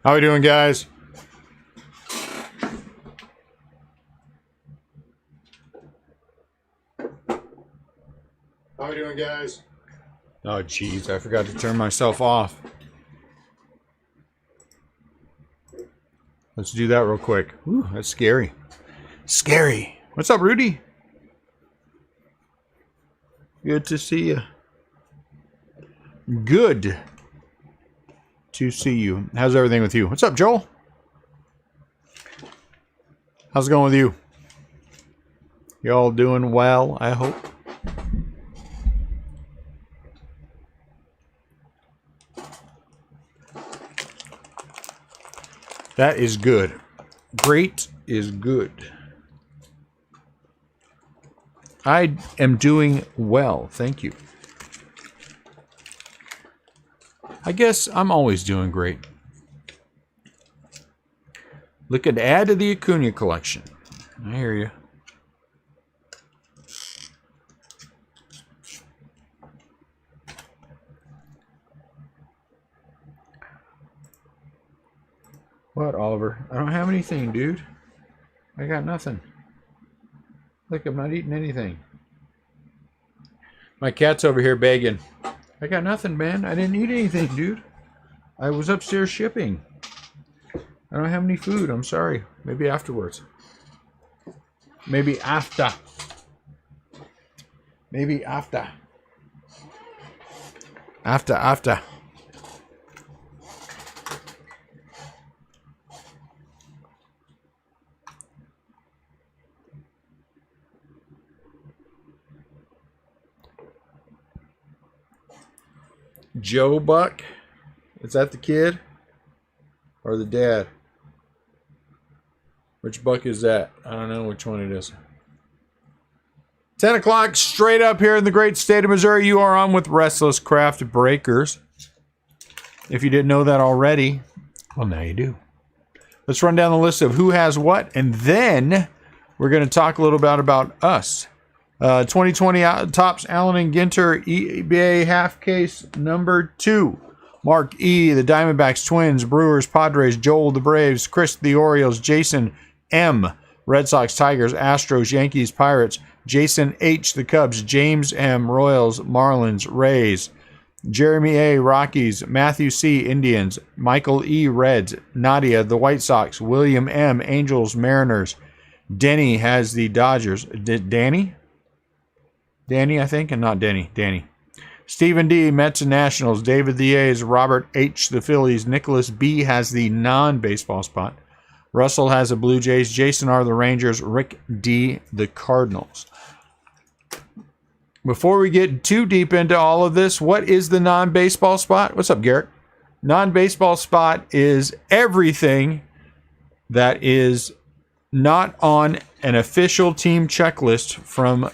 How we doing, guys? How we doing, guys? Oh, jeez, I forgot to turn myself off. Let's do that real quick. Ooh, that's scary. Scary. What's up, Rudy? Good to see you. Good to see you. How's everything with you? What's up, Joel? How's it going with you? You all doing well, I hope. That is good. Great is good. I am doing well, thank you. I guess I'm always doing great. Looking to add to the Acuna collection. I hear you. What, Oliver? I don't have anything, dude. I got nothing. Look, I'm not eating anything. My cat's over here begging. I got nothing, man. I didn't eat anything, dude. I was upstairs shipping. I don't have any food. I'm sorry. Maybe afterwards. Maybe after. Maybe after. After. Joe Buck? Is that the kid? Or the dad? Which Buck is that? I don't know which one it is. 10 o'clock straight up here in the great state of Missouri. You are on with Restlesscraft Breakers. If you didn't know that already, well, now you do. Let's run down the list of who has what, and then we're going to talk a little bit about us. 2020 Topps Allen and Ginter eBay half case number 2. Mark E, the Diamondbacks, Twins, Brewers, Padres, Joel, the Braves, Chris, the Orioles, Jason M, Red Sox, Tigers, Astros, Yankees, Pirates, Jason H, the Cubs, James M, Royals, Marlins, Rays, Jeremy A, Rockies, Matthew C, Indians, Michael E, Reds, Nadia, the White Sox, William M, Angels, Mariners, Denny has the Dodgers. Danny, I think, and not Denny. Danny. Stephen D, Mets and Nationals. David the A's. Robert H, the Phillies. Nicholas B has the non-baseball spot. Russell has the Blue Jays. Jason R, the Rangers. Rick D, the Cardinals. Before we get too deep into all of this, what is the non-baseball spot? What's up, Garrett? Non-baseball spot is everything that is not on an official team checklist from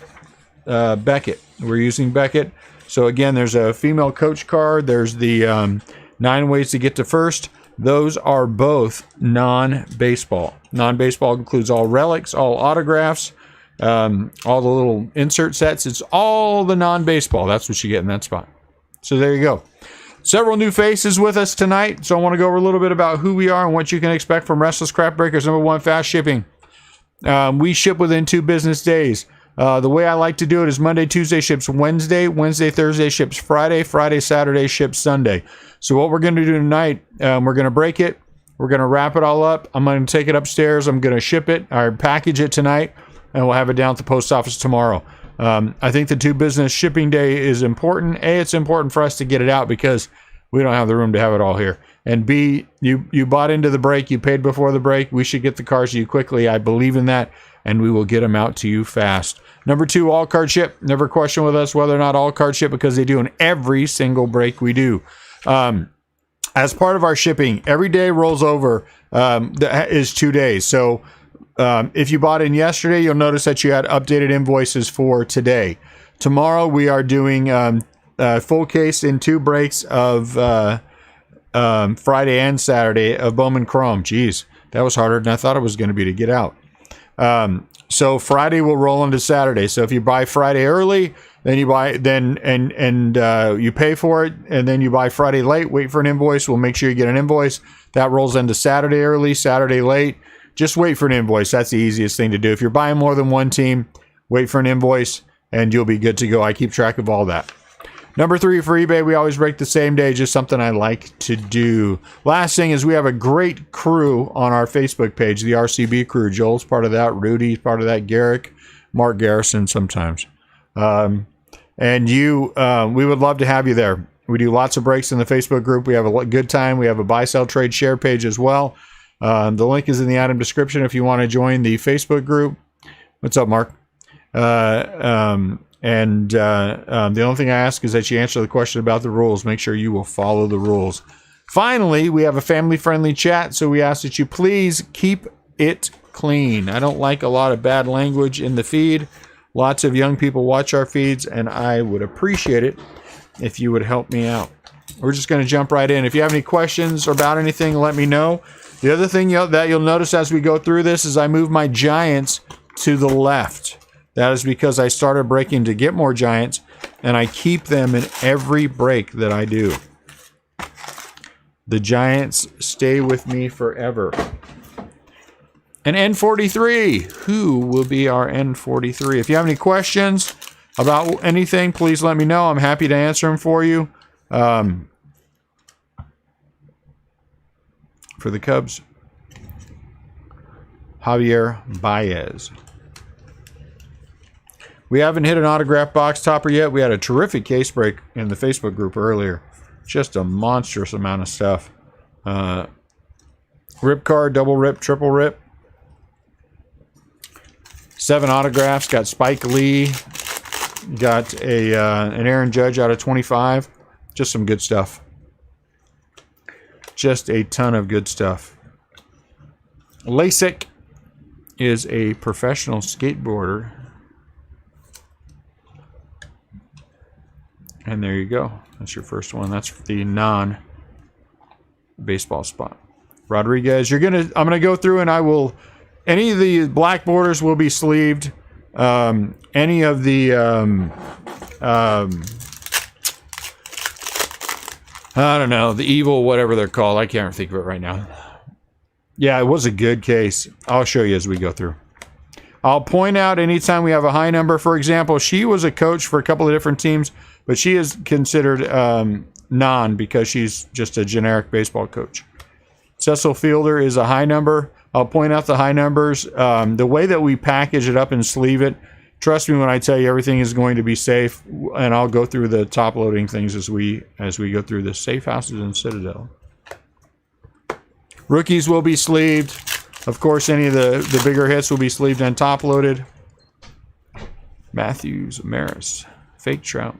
Beckett. We're using Beckett. So again, there's a female coach card. There's the 9 ways to get to first. Those are both non-baseball. Non-baseball includes all relics, all autographs, all the little insert sets. It's all the non-baseball. That's what you get in that spot. So there you go. Several new faces with us tonight. So I want to go over a little bit about who we are and what you can expect from Restlesscraft Breakers. Number 1, fast shipping. We ship within 2 business days. The way I like to do it is Monday, Tuesday ships Wednesday, Wednesday, Thursday ships Friday, Friday, Saturday ships Sunday. So what we're going to do tonight, we're going to break it. We're going to wrap it all up. I'm going to take it upstairs. I'm going to ship it or package it tonight, and we'll have it down at the post office tomorrow. I think the 2 business shipping day is important. A, it's important for us to get it out because we don't have the room to have it all here. And B, you bought into the break. You paid before the break. We should get the cars to you quickly. I believe in that, and we will get them out to you fast. Number 2, all card ship. Never question with us whether or not all card ship because they do in every single break we do. As part of our shipping, every day rolls over is 2 days. So if you bought in yesterday, you'll notice that you had updated invoices for today. Tomorrow we are doing full case in 2 breaks of Friday and Saturday of Bowman Chrome. Jeez, that was harder than I thought it was going to be to get out. So Friday will roll into Saturday. So if you buy Friday early, Then you buy, you pay for it, and then you buy Friday late. Wait for an invoice. We'll make sure you get an invoice. That rolls into Saturday early, Saturday late. Just wait for an invoice. That's the easiest thing to do. If you're buying more than one team, wait for an invoice, and you'll be good to go. I keep track of all that. Number 3 for eBay, we always break the same day, just something I like to do. Last thing is we have a great crew on our Facebook page, the RCB crew. Joel's part of that, Rudy's part of that, Garrick, Mark Garrison sometimes. And we would love to have you there. We do lots of breaks in the Facebook group. We have a good time. We have a buy, sell, trade, share page as well. The link is in the item description if you want to join the Facebook group. What's up, Mark? The only thing I ask is that you answer the question about the rules. Make sure you will follow the rules. Finally, we have a family-friendly chat, so we ask that you please keep it clean. I don't like a lot of bad language in the feed. Lots of young people watch our feeds, and I would appreciate it if you would help me out. We're just going to jump right in. If you have any questions about anything, let me know. The other thing that you'll notice as we go through this is I move my giants to the left. That is because I started breaking to get more giants, and I keep them in every break that I do. The giants stay with me forever. And N43, who will be our N43? If you have any questions about anything, please let me know. I'm happy to answer them for you. For the Cubs, Javier Baez. We haven't hit an autograph box topper yet. We had a terrific case break in the Facebook group earlier. Just a monstrous amount of stuff. Rip card, double rip, triple rip. 7 autographs. Got Spike Lee. Got an Aaron Judge out of 25. Just some good stuff. Just a ton of good stuff. Lasik is a professional skateboarder. And there you go. That's your first one. That's the non-baseball spot. Rodriguez, I'm gonna go through and I will. Any of the black borders will be sleeved. Any of the I don't know, the evil, whatever they're called. I can't think of it right now. Yeah, it was a good case. I'll show you as we go through. I'll point out anytime we have a high number. For example, she was a coach for a couple of different teams, but she is considered non because she's just a generic baseball coach. Cecil Fielder is a high number. I'll point out the high numbers. The way that we package it up and sleeve it, trust me when I tell you everything is going to be safe, and I'll go through the top loading things as we go through the safe houses and Citadel. Rookies will be sleeved. Of course, any of the bigger hits will be sleeved and top loaded. Matthews, Maris, Fake Trout.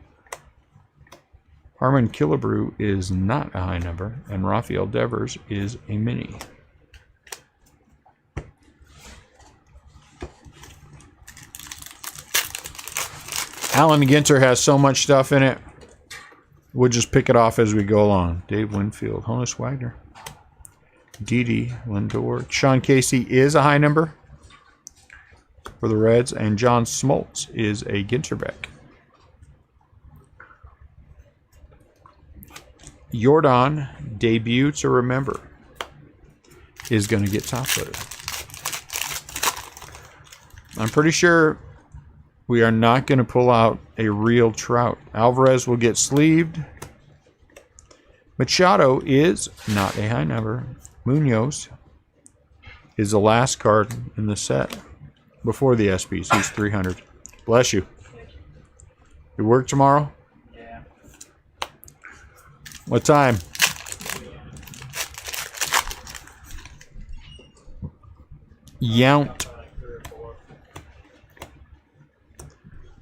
Harmon Killebrew is not a high number, and Rafael Devers is a mini. Alan Ginter has so much stuff in it. We'll just pick it off as we go along. Dave Winfield, Honus Wagner, Didi Lindor. Sean Casey is a high number for the Reds, and John Smoltz is a Ginterbeck. Jordan, debut to remember, is going to get top loaded. I'm pretty sure we are not going to pull out a real Trout. Alvarez will get sleeved. Machado is not a high number. Munoz is the last card in the set before the SPs. He's 300. Bless you. You work tomorrow? Yeah. What time? Yount.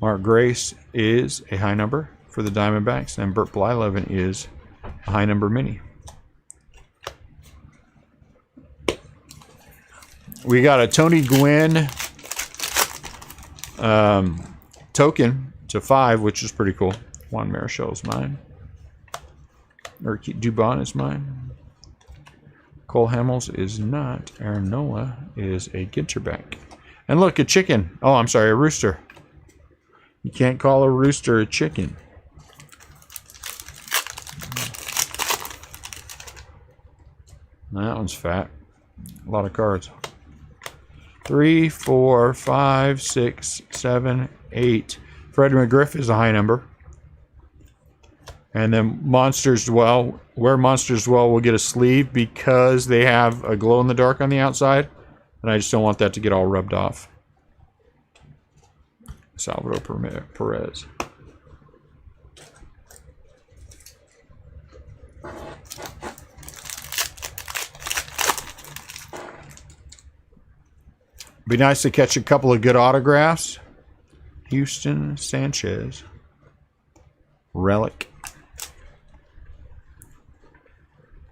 Mark Grace is a high number for the Diamondbacks, and Bert Blyleven is a high number mini. We got a Tony Gwynn token to 5, which is pretty cool. Juan Marichal is mine. Urquidy Dubon is mine. Cole Hamels is not. Aaron Nola is a Ginterback. And look, a chicken. Oh, I'm sorry, a rooster. You can't call a rooster a chicken. That one's fat. A lot of cards. 3, 4, 5, 6, 7, 8. Freddie McGriff is a high number. And then Monsters Dwell. Where Monsters Dwell will get a sleeve because they have a glow-in-the-dark on the outside. And I just don't want that to get all rubbed off. Salvador Perez. Be nice to catch a couple of good autographs. Houston Sanchez. Relic.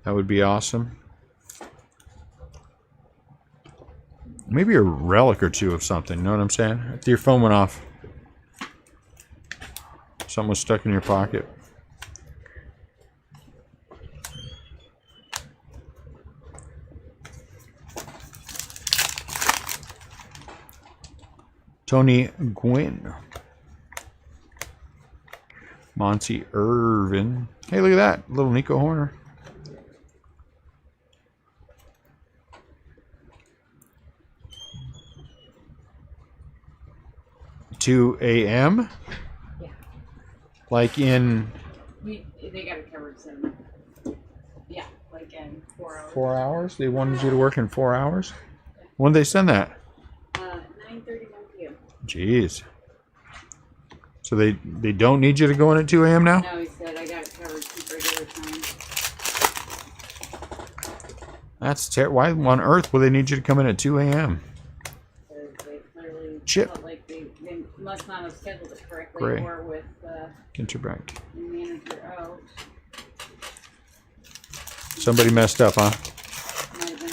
That would be awesome. Maybe a relic or two of something. You know what I'm saying? After your phone went off. Something was stuck in your pocket. Tony Gwynn. Monty Irvin. Hey, look at that. Little Nico Horner. $2 a.m.? Yeah. Like in... They got it covered 7. Yeah, like in 4 hours. 4 hours? They wanted you to work in 4 hours? When did they send that? 9:31 p.m. Jeez. So they don't need you to go in at 2 a.m. now? No, he said I got it covered keep regular time. That's terrible. Why on earth would they need you to come in at 2 a.m.? Because they clearly Chip. felt like they must not have scheduled it correctly Gray. or with Ginter back. the manager out. Somebody messed up, huh? Might have been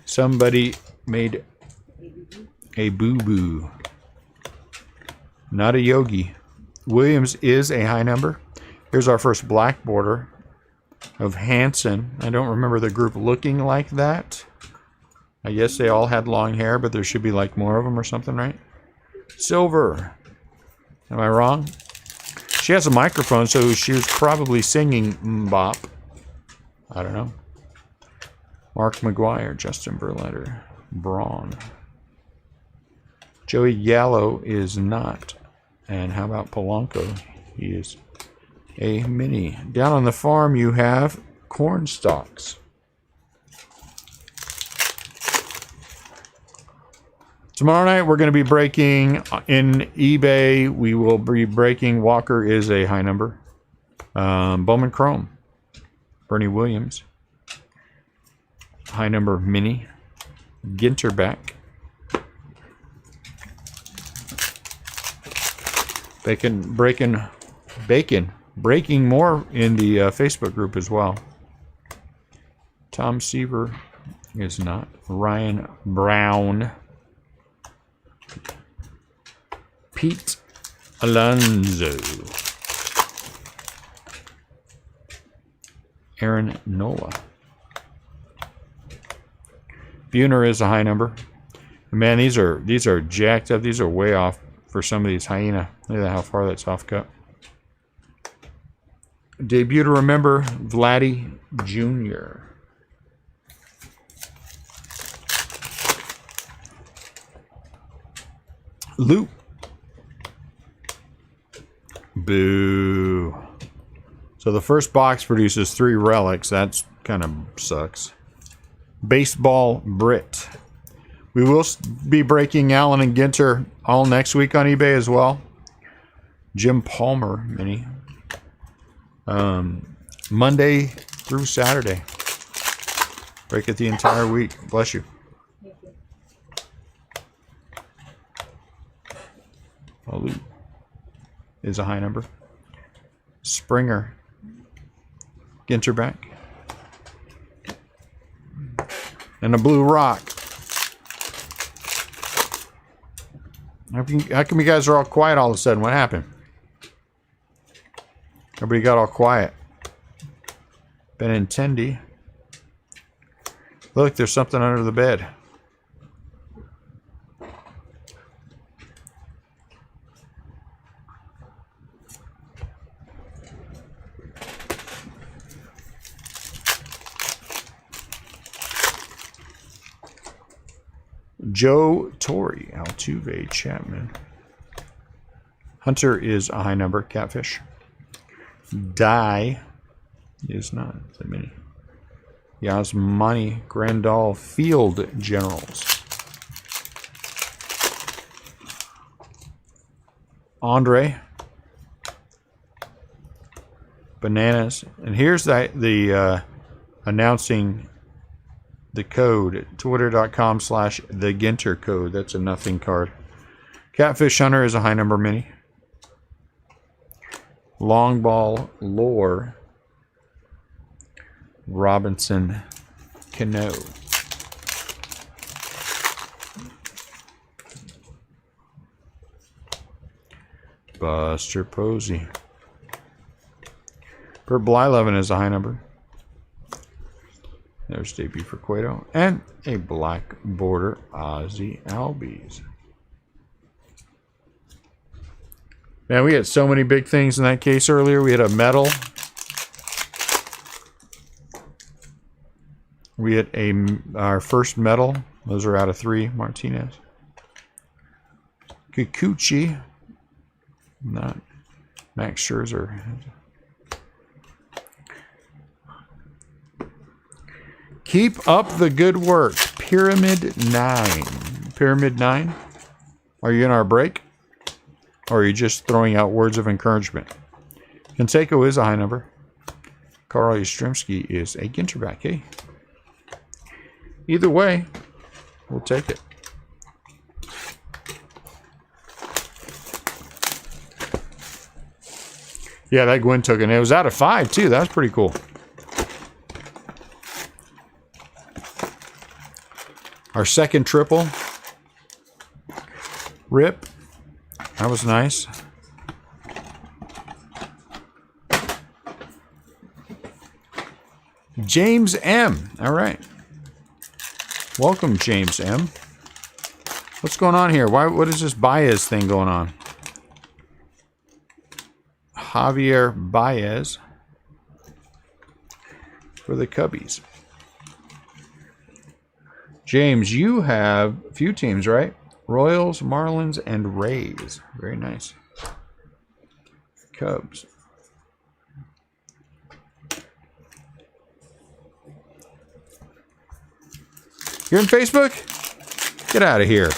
Somebody made ABB. a boo-boo. Not a yogi. Williams is a high number. Here's our first black border of Hanson. I don't remember the group looking like that. I guess they all had long hair, but there should be like more of them or something, right? Silver. Am I wrong? She has a microphone, so she was probably singing Mbop. I don't know. Mark McGuire, Justin Verlander, Braun. Joey Gallo is not. And how about Polanco? He is a mini. Down on the farm, you have corn stalks. Tomorrow night, we're going to be breaking in eBay. We will be breaking Walker is a high number. Bowman Chrome. Bernie Williams. High number mini. Ginter back. Breaking more in the Facebook group as well. Tom Seaver is not. Ryan Brown. Pete Alonso. Aaron Nola. Buhner is a high number. Man, these are jacked up. These are way off for some of these hyena. Look at how far that's off cut. Debut to remember, Vladdy Jr. Lou. Boo. So the first box produces 3 relics. That's kind of sucks. Baseball Brit. We will be breaking Allen and Ginter all next week on eBay as well. Jim Palmer mini. Monday through Saturday. Break it the entire week. Bless you. Thank you. Lou is a high number. Springer. Ginter back. And a blue rock. How come you guys are all quiet all of a sudden? What happened? Everybody got all quiet. Benintendi. Look, there's something under the bed. Joe Torre, Altuve, Chapman. Hunter is a high number. Catfish. Die is not. It's a mini. Yasmani Grandal, Field Generals. Andre. Bananas. And here's the announcing the code. Twitter.com/the Ginter code. That's a nothing card. Catfish Hunter is a high number mini. Long ball lore. Robinson Cano. Buster Posey. Bert Blyleven is a high number. There's debut for Cueto. And a black border Ozzy Albies. Man, we had so many big things in that case earlier. We had a medal. We had our first medal. Those are out of 3. Martinez. Kikuchi. Not Max Scherzer. Keep up the good work. Pyramid 9. Pyramid 9? Are you in our break? Or are you just throwing out words of encouragement? Canseco is a high number. Carl Yastrzemski is a Ginterback. Hey. Either way, we'll take it. Yeah, that Gwynn took it. And it was out of 5, too. That was pretty cool. Our second triple. Rip. That was nice. James M. All right. Welcome, James M. What's going on here? What is this Baez thing going on? Javier Baez for the Cubbies. James, you have a few teams, right? Royals, Marlins, and Rays. Very nice. Cubs. You're in Facebook? Get out of here.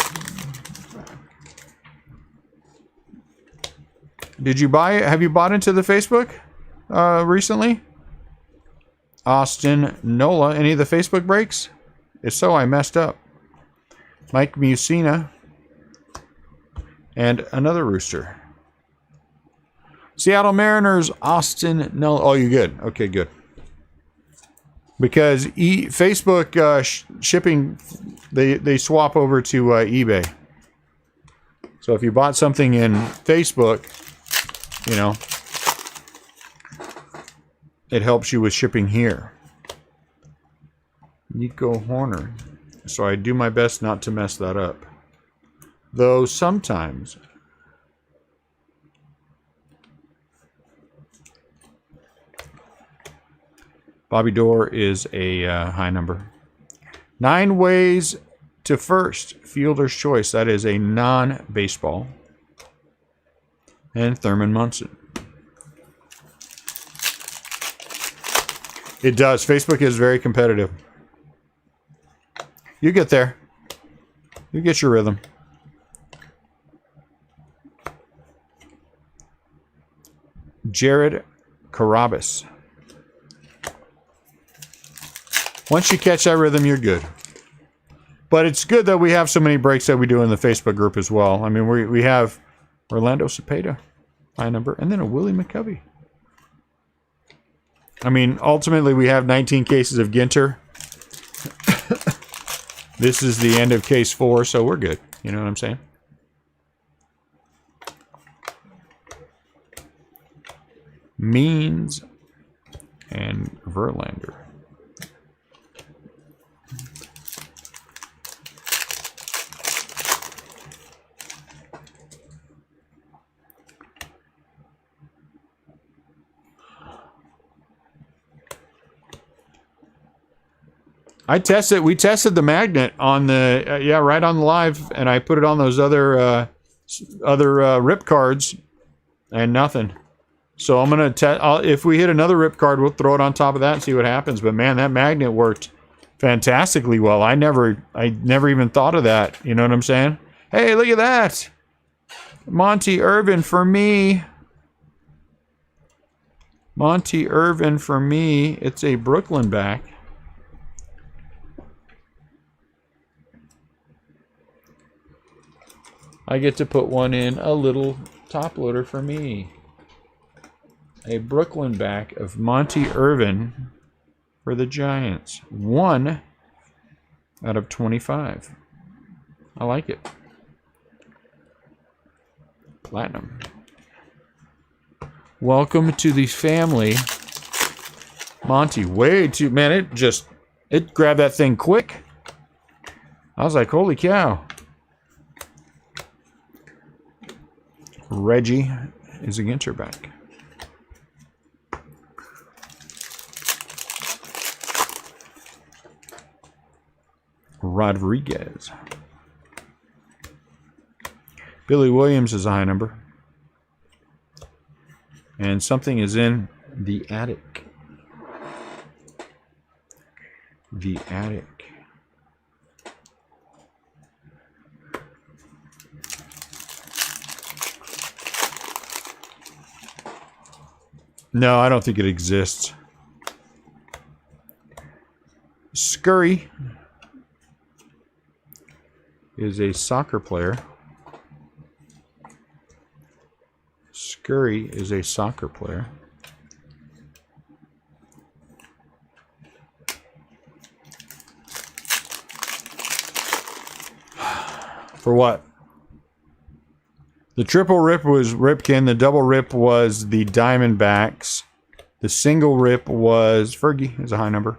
Did you buy it? Have you bought into the Facebook recently? Austin Nola, any of the Facebook breaks? If so, I messed up. Mike Musina. And another rooster. Seattle Mariners, Austin Nola. Oh, you're good. Okay, good. Because Facebook shipping, they swap over to eBay. So if you bought something in Facebook, you know, it helps you with shipping here. Nico Horner. So I do my best not to mess that up. Though sometimes. Bobby Dorr is a high number. 9 ways to first. Fielder's choice. That is a non-baseball. And Thurman Munson. It does. Facebook is very competitive. You get there. You get your rhythm. Jared Carabas. Once you catch that rhythm, you're good. But it's good that we have so many breaks that we do in the Facebook group as well. I mean, we have Orlando Cepeda, high number, and then a Willie McCovey. I mean, ultimately, we have 19 cases of Ginter. This is the end of case 4, so we're good. You know what I'm saying? Means and Verlander. We tested the magnet on the, yeah, right on the live, and I put it on those other rip cards, and nothing. So I'm going to test, if we hit another rip card, we'll throw it on top of that and see what happens. But man, that magnet worked fantastically well. I never even thought of that. You know what I'm saying? Hey, look at that. Monty Irvin for me. Monty Irvin for me. It's a Brooklyn back. I get to put one in a little top loader for me. A Brooklyn back of Monty Irvin for the Giants. 1 out of 25. I like it. Platinum. Welcome to the family. Monty, way too, man, it grabbed that thing quick. I was like, holy cow. Reggie is a Ginter back. Rodriguez. Billy Williams is a high number. And something is in the attic. The attic. No, I don't think it exists. Scurry is a soccer player. Scurry is a soccer player. For what? The triple rip was Ripken. The double rip was the Diamondbacks. The single rip was Fergie is a high number.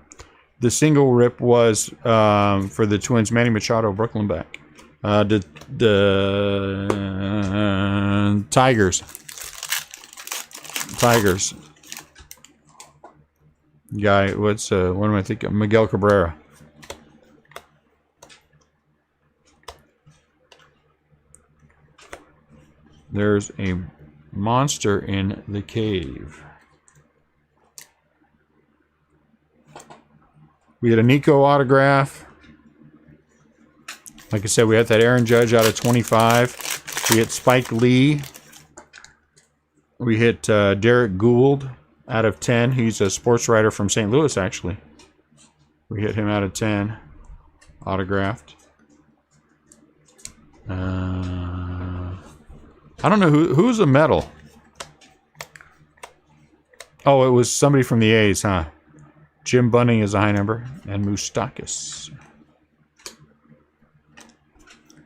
The single rip was for the Twins, Manny Machado, Brooklyn back. The Tigers. Guy, what am I thinking? Miguel Cabrera. There's a monster in the cave. We had a Nico autograph. Like I said, we had that Aaron Judge out of 25. We hit Spike Lee. We hit Derek Gould out of 10. He's a sports writer from St. Louis, actually. We hit him out of 10. Autographed. I don't know who's a medal. Oh, it was somebody from the A's, huh? Jim Bunning is a high number, and Moustakis.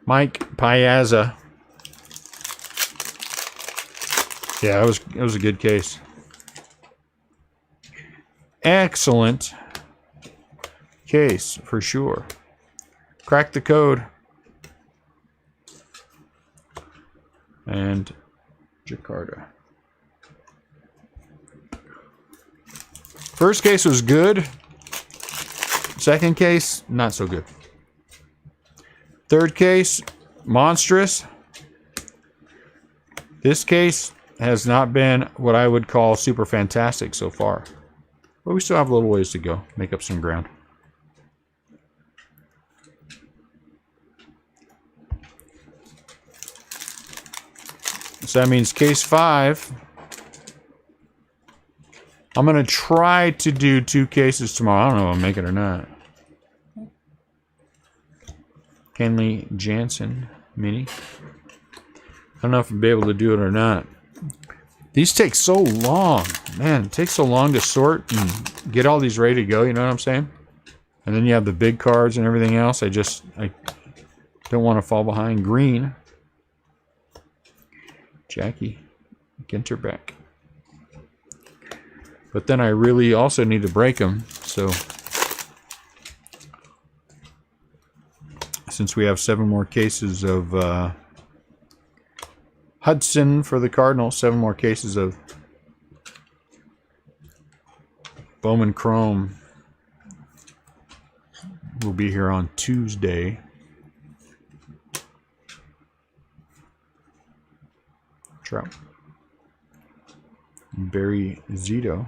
Mike Piazza. Yeah, it was a good case. Excellent case for sure. Crack the code. And Jakarta. First case was good. Second case, not so good. Third case, monstrous. This case has not been what I would call super fantastic so far. But we still have a little ways to go. Make up some ground. So that means case 5. I'm going to try to do 2 cases tomorrow. I don't know if I'll make it or not. Kenley Jansen mini. I don't know if I'll be able to do it or not. These take so long. Man, it takes so long to sort and get all these ready to go. You know what I'm saying? And then you have the big cards and everything else. I don't want to fall behind. Green. Jackie Ginter back. But then I really also need to break them. So since we have 7 more cases of Hudson for the Cardinals, 7 more cases of Bowman Chrome. will be here on Tuesday. Trout. Barry Zito.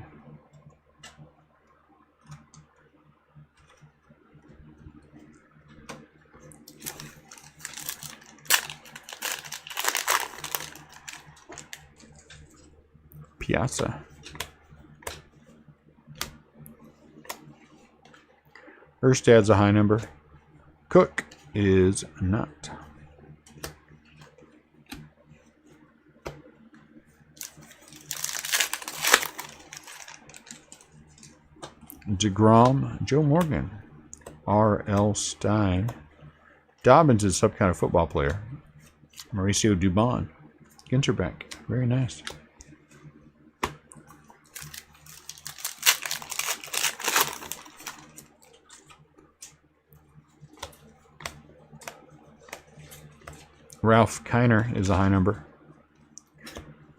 Piazza. Erstad's a high number. Cook is not. DeGrom, Joe Morgan. R.L. Stein. Dobbins is some kind of football player. Mauricio Dubon. Ginter back. Very nice. Ralph Kiner is a high number.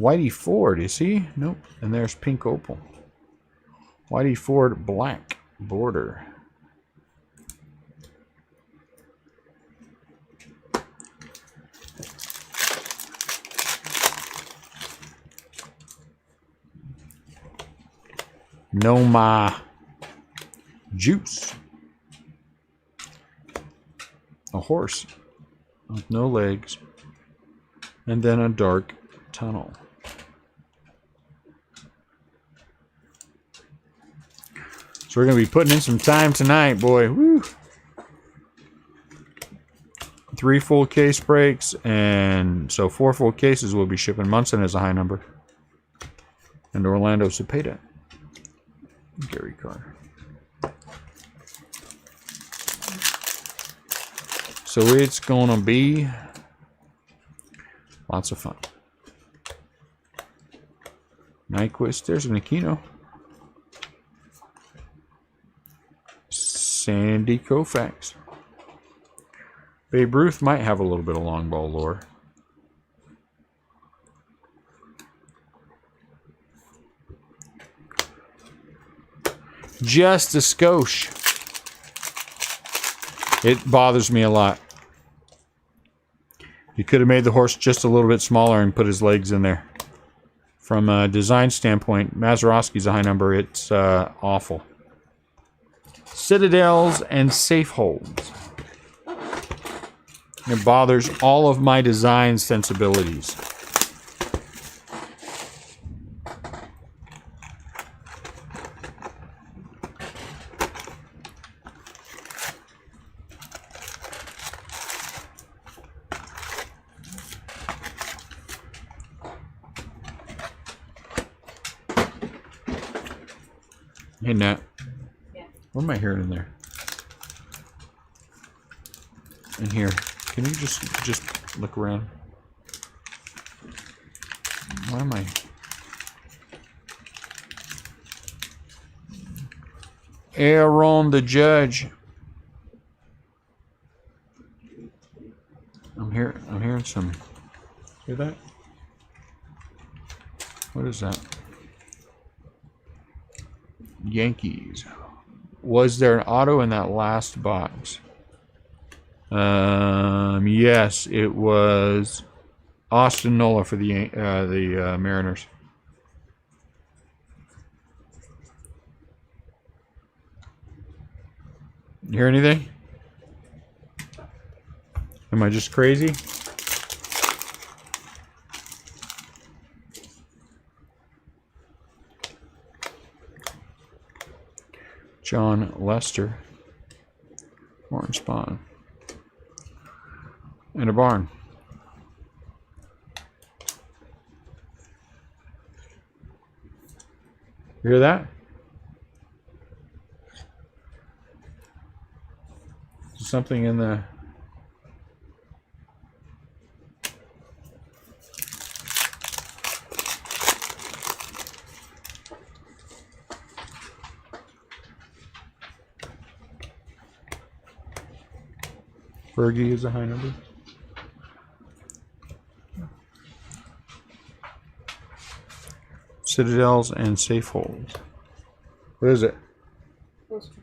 Whitey Ford, is he? Nope. And there's Pink Opal. Whitey Ford black border. Noma Juice. A horse with no legs. And then a dark tunnel. So we're going to be putting in some time tonight, boy. Woo. 3 full case breaks, and so 4 full cases will be shipping. Munson is a high number. And Orlando Cepeda. Gary Carter. So it's going to be lots of fun. Nyquist, there's an Aquino. Sandy Koufax. Babe Ruth might have a little bit of long ball lore. Just a skosh. It bothers me a lot. You could have made the horse just a little bit smaller and put his legs in there. From a design standpoint, Mazeroski's a high number. It's awful. Citadels and safe holds. It bothers all of my design sensibilities. Hey, Nat. Yeah. What am I hearing in there? In here. Can you just look around? Why am I? Aaron the judge. I'm hearing some. Hear that? What is that? Yankees. Was there an auto in that last box? Yes, it was Austin Nola for the Mariners. You hear anything? Am I just crazy? John Lester. Orange Spawn. And a barn. You hear that? Something in the... Fergie is a high number. Citadels and safe holds. What is it? Poster.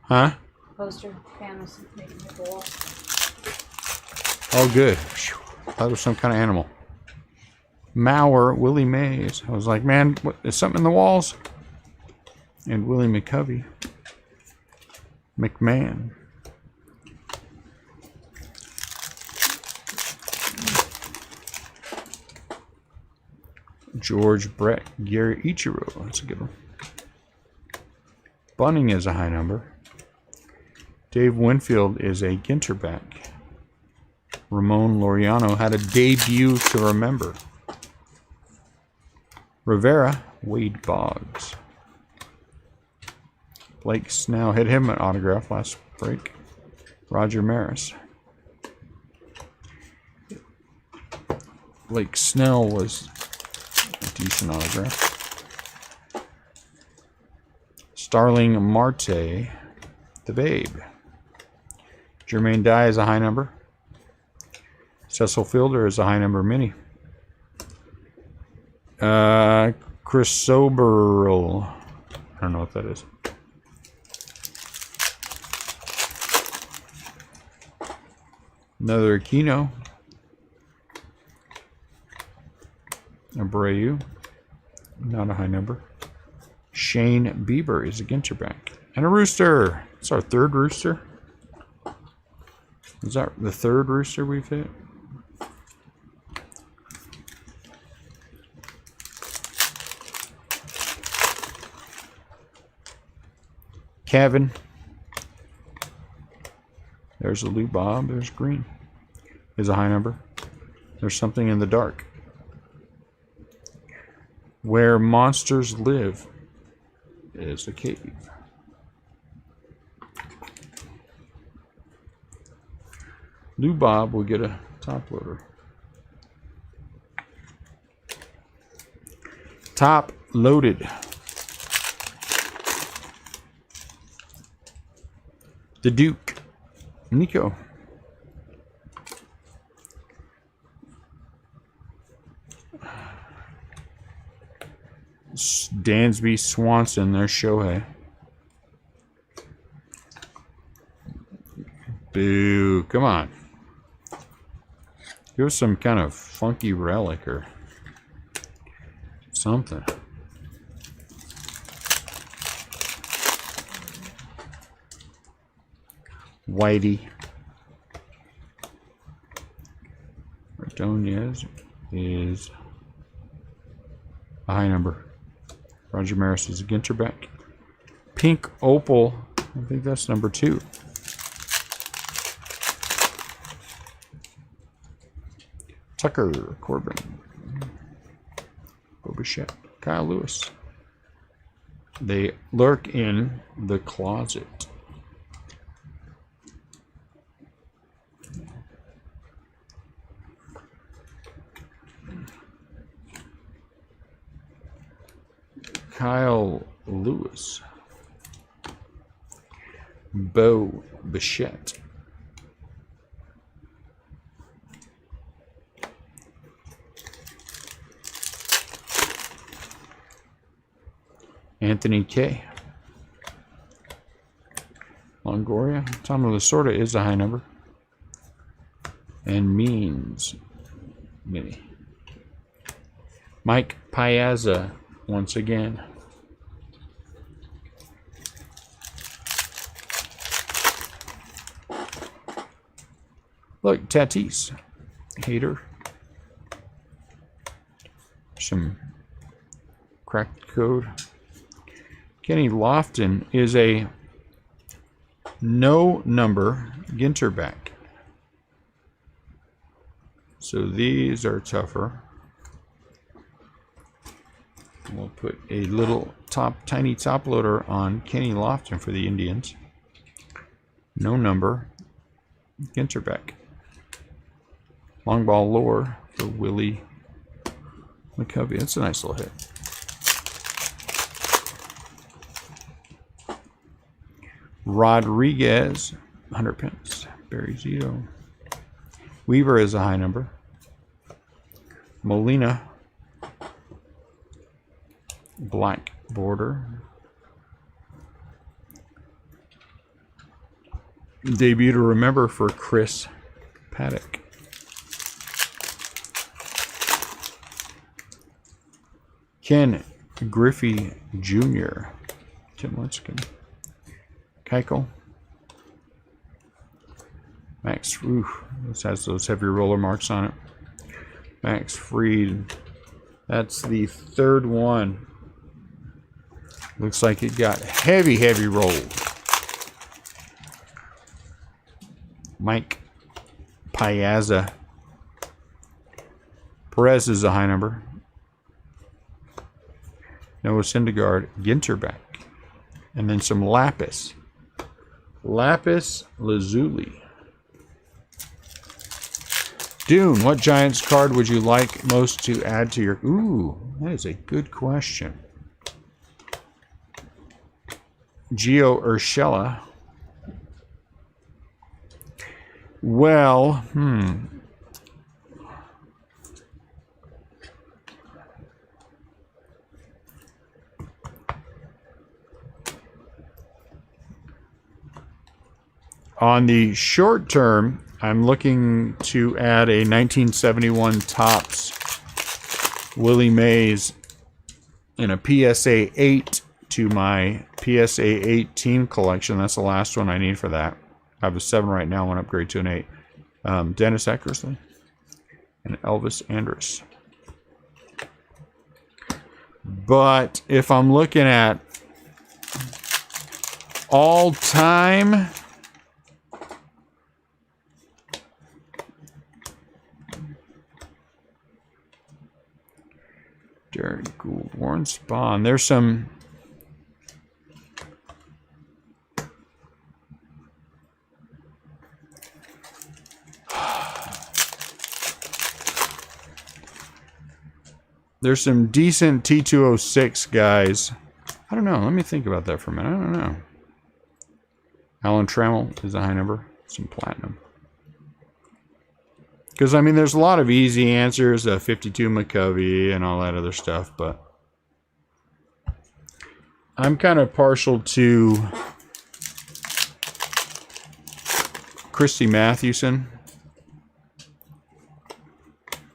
Huh? poster fan was making hit the wall. Oh, good. That was some kind of animal. Mauer, Willie Mays. I was like, man, what, is something in the walls? And Willie McCovey. McMahon. George Brett. Gary Ichiro. That's a good one. Bunning is a high number. Dave Winfield is a Ginter back. Ramon Laureano had a debut to remember. Rivera, Wade Boggs. Blake Snell hit him an autograph last break. Roger Maris. Blake Snell was a decent autograph. Starling Marte, the Babe. Jermaine Dye is a high number. Cecil Fielder is a high number mini. Chris Soberl. I don't know what that is. Another Aquino. Abreu. Not a high number. Shane Bieber is a Ginter back. And a Rooster. It's our third Rooster. Is that the third Rooster we've hit? Kevin. There's a Lou Bob. There's Green. Is a high number. There's something in the dark. Where monsters live is a cave. Lou Bob will get a top loader. Top loaded. The Duke. Nico. Dansby Swanson. There's Shohei. Boo. Come on. Give us some kind of funky relic or something. Whitey. Ordonez is a high number. Roger Maris is a Ginter back. Pink Opal. I think that's number 2. Tucker Corbin. Bobichette. Kyle Lewis. They lurk in the closet. Kyle Lewis. Bo Bichette. Anthony K. Longoria. Tom Lasorda is a high number. And Means. Mini. Mike Piazza once again. Look, Tatis. Hater. Some cracked code. Kenny Lofton is a no number Ginter back. So these are tougher. We'll put a little tiny top loader on Kenny Lofton for the Indians. No number Ginter back. Long ball lore for Willie McCovey. That's a nice little hit. Rodriguez, 100 pence. Barry Zito. Weaver is a high number. Molina, black border. Debut to remember for Chris Paddock. Ken Griffey Jr. Tim Lincecum. Keuchel. Max, this has those heavy roller marks on it. Max Fried. That's the third one. Looks like it got heavy, heavy rolled. Mike Piazza. Perez is a high number. Noah Syndergaard, Ginter back. And then some Lapis. Lapis Lazuli. Dune, what Giants card would you like most to add to your... Ooh, that is a good question. Gio Urshela. Well, on the short term, I'm looking to add a 1971 Topps Willie Mays in a PSA 8 to my PSA 8 team collection. That's the last one I need for that. I have a 7 right now, one upgrade to an 8. Dennis Eckersley and Elvis Andrus. But if I'm looking at all time, Derek Gould, Warren Spahn. There's some... There's some decent T206 guys. I don't know. Let me think about that for a minute. I don't know. Alan Trammell is a high number. Some platinum. Because, I mean, there's a lot of easy answers. 52 McCovey and all that other stuff. But I'm kind of partial to Christy Mathewson.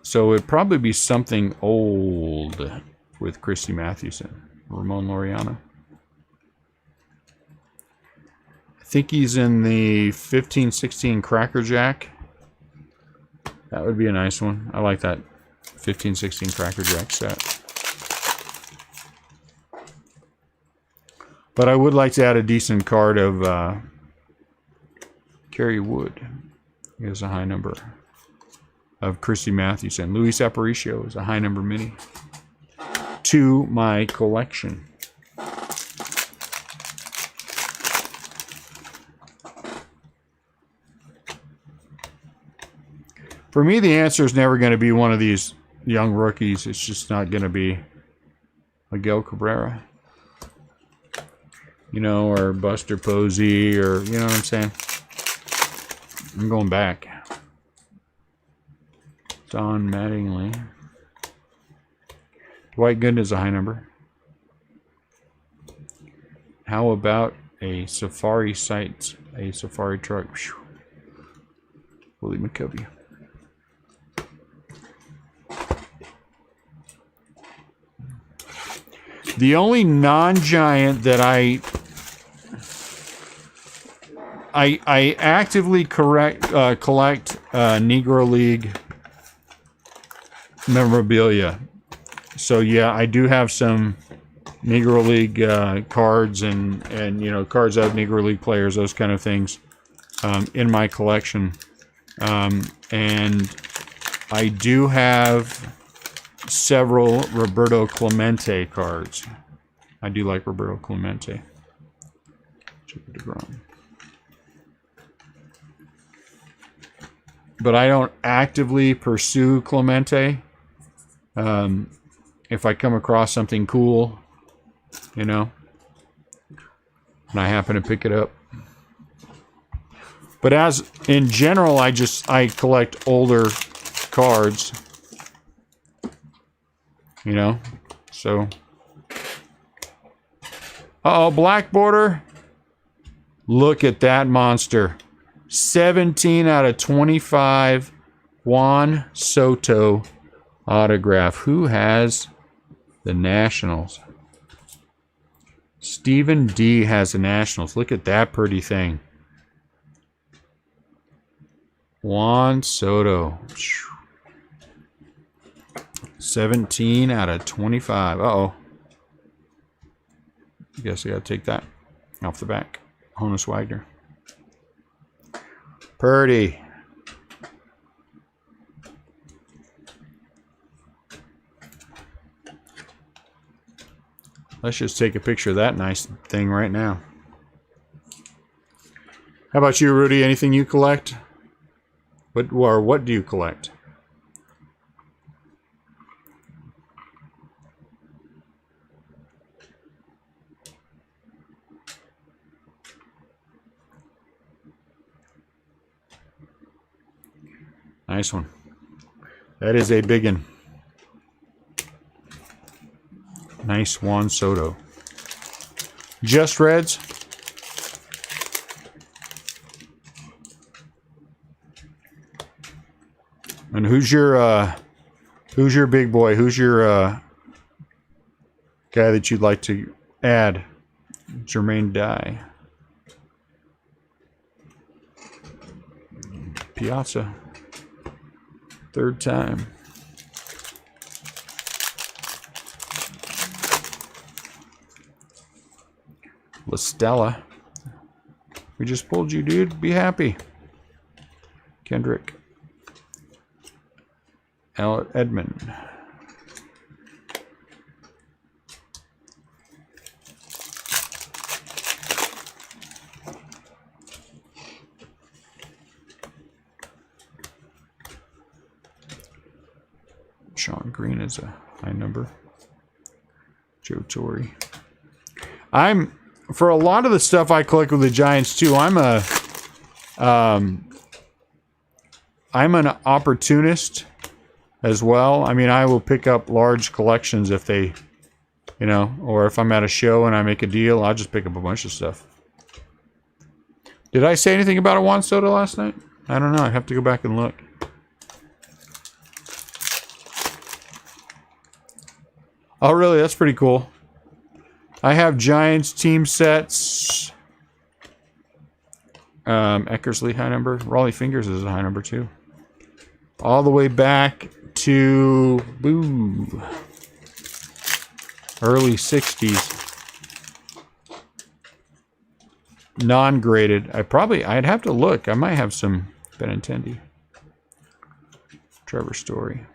So it'd probably be something old with Christy Mathewson. Ramon Laureano. I think he's in the 15-16 Cracker Jack. That would be a nice one. I like that 15-16 Cracker Jack set. But I would like to add a decent card of Kerry Wood. He has a high number. Of Christy Mathewson. Luis Aparicio is a high number mini to my collection. For me, the answer is never going to be one of these young rookies. It's just not going to be Miguel Cabrera, you know, or Buster Posey, or, you know what I'm saying? I'm going back. Don Mattingly. Dwight Gooden is a high number. How about a Safari Sights, a Safari truck? Whew. Willie McCovey. The only non-giant that I actively collect Negro League memorabilia. So yeah, I do have some Negro League cards and you know, cards of Negro League players, those kind of things, in my collection. And I do have several Roberto Clemente cards. I do like Roberto Clemente. But I don't actively pursue Clemente. If I come across something cool, you know, and I happen to pick it up. But as in general, I collect older cards, you know, so. Uh-oh, black border. Look at that monster. 17 out of 25. Juan Soto autograph. Who has the Nationals? Stephen D has the Nationals. Look at that pretty thing. Juan Soto. 17 out of 25. Uh-oh. I guess I got to take that off the back. Honus Wagner. Purdy. Let's just take a picture of that nice thing right now. How about you, Rudy? Anything you collect? What do you collect? Nice one. That is a big one. Nice Juan Soto. Just Reds. And who's your big boy? Who's your guy that you'd like to add? Jermaine Dye. Piazza. Third time. La Stella. We just pulled you, dude. Be happy. Kendrick. Edmund. Sean Green is a high number. Joe Torre. For a lot of the stuff I collect with the Giants too, I'm an opportunist as well. I mean, I will pick up large collections if they, or if I'm at a show and I make a deal, I'll just pick up a bunch of stuff. Did I say anything about a Juan Soto last night? I don't know. I have to go back and look. Oh, really? That's pretty cool. I have Giants team sets. Eckersley, high number. Raleigh Fingers is a high number, too. All the way back to early 60s. Non-graded. I'd have to look. I might have some Benintendi. Trevor Story.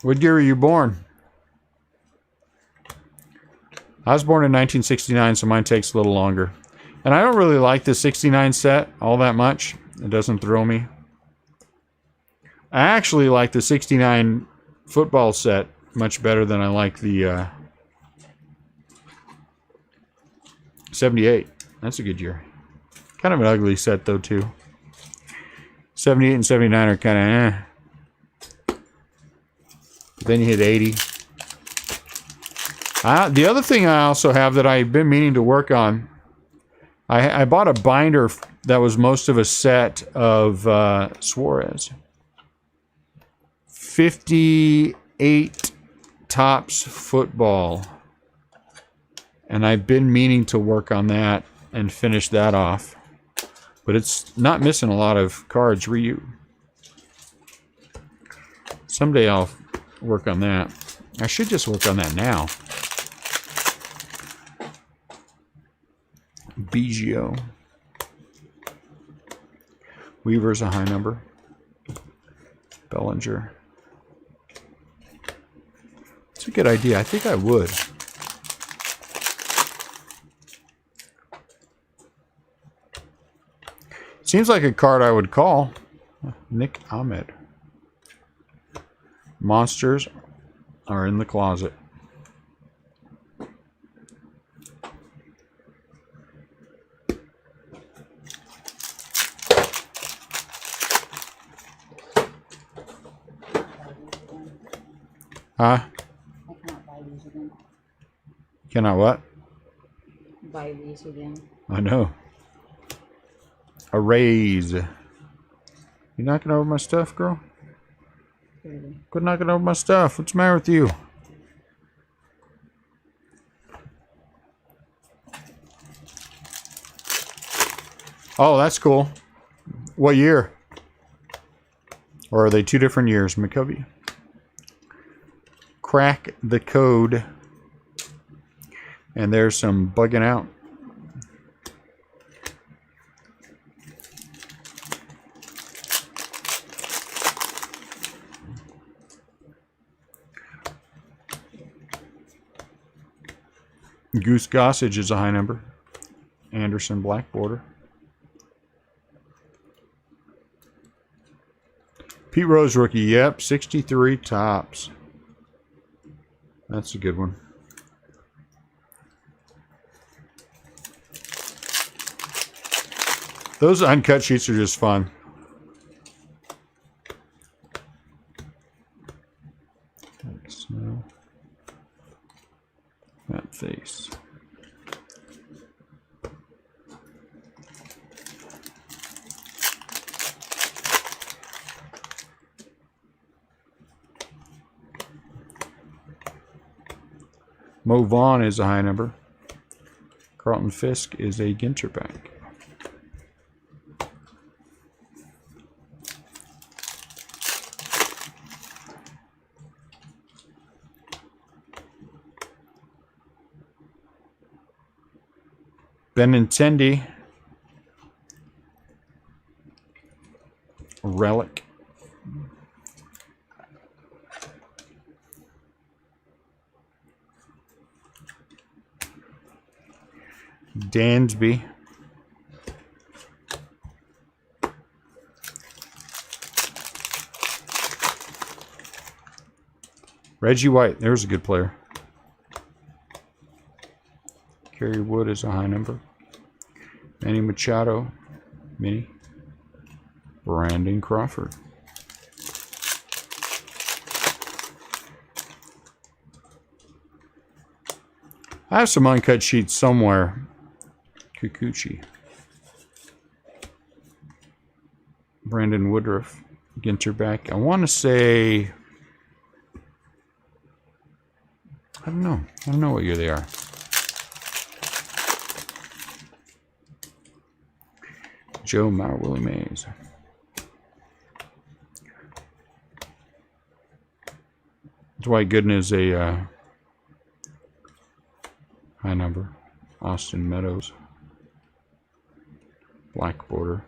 What year were you born? I was born in 1969, so mine takes a little longer. And I don't really like the 69 set all that much. It doesn't thrill me. I actually like the 69 football set much better than I like the 78. That's a good year. Kind of an ugly set, though, too. 78 and 79 are kind of eh. But then you hit 80. The other thing I also have that I've been meaning to work on, I bought a binder that was most of a set of Suarez. 58 Topps football. And I've been meaning to work on that and finish that off. But it's not missing a lot of cards. Ryu. Someday I'll work on that. I should just work on that now. Biggio. Weaver's a high number. Bellinger. It's a good idea. I think I would. Seems like a card I would call. Nick Ahmed. Monsters are in the closet. Huh? I cannot buy these again. Cannot what? Buy these again. I know. A raise. You knocking over my stuff, girl? Really? Quit knocking over my stuff. What's the matter with you? Oh, that's cool. What year? Or are they 2 different years, McCovey? Crack the code. And there's some bugging out. Goose Gossage is a high number. Anderson black border. Pete Rose rookie, yep, 63 tops. That's a good one. Those uncut sheets are just fun. So, that face. Mo Vaughn is a high number. Carlton Fisk is a Ginter back. Benintendi. Relic. Dansby. Reggie White, there's a good player. Kerry Wood is a high number. Manny Machado, mini. Brandon Crawford. I have some uncut sheets somewhere. Kikuchi. Brandon Woodruff. Ginter back. I want to say... I don't know. I don't know what year they are. Joe Mauer, Willie Mays. Dwight Gooden is a high number. Austin Meadows. Black border.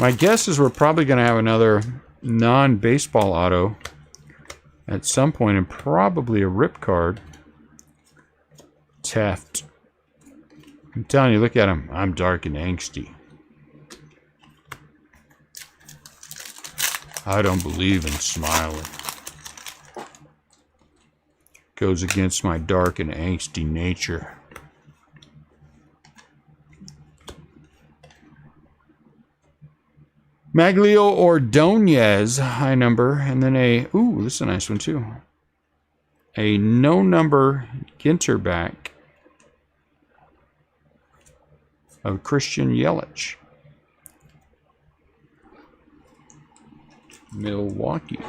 My guess is we're probably going to have another non-baseball auto at some point, and probably a rip card. Taft. I'm telling you, look at him. I'm dark and angsty. I don't believe in smiling. Goes against my dark and angsty nature. Maglio Ordonez, high number, and then a, ooh, this is a nice one too. A no number Ginter back of Christian Yelich. Milwaukee.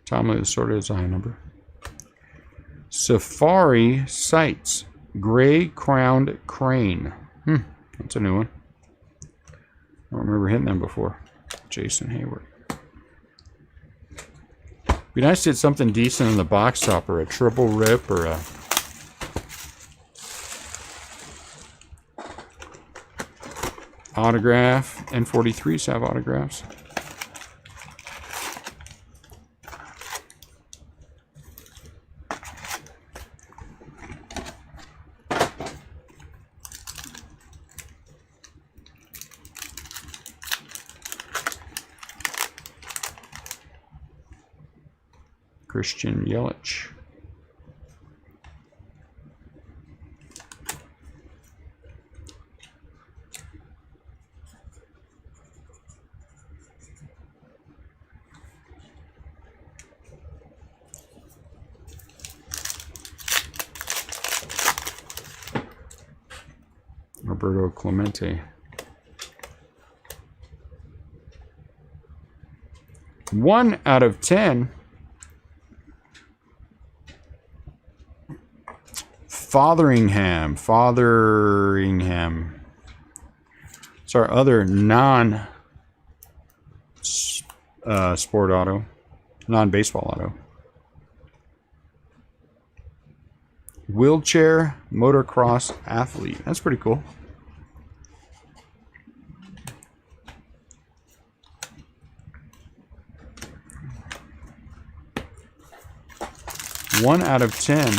Tommy Lasorda is a high number. Safari Sights. Gray Crowned Crane. That's a new one. I don't remember hitting them before. Jason Hayward. Be nice to get something decent in the box top, or a triple rip, or a autograph. N43s have autographs. Christian Yelich. Roberto Clemente. 1 out of 10. Fotheringham. It's our other sport auto, non-baseball auto. Wheelchair motocross athlete. That's pretty cool. One out of 10.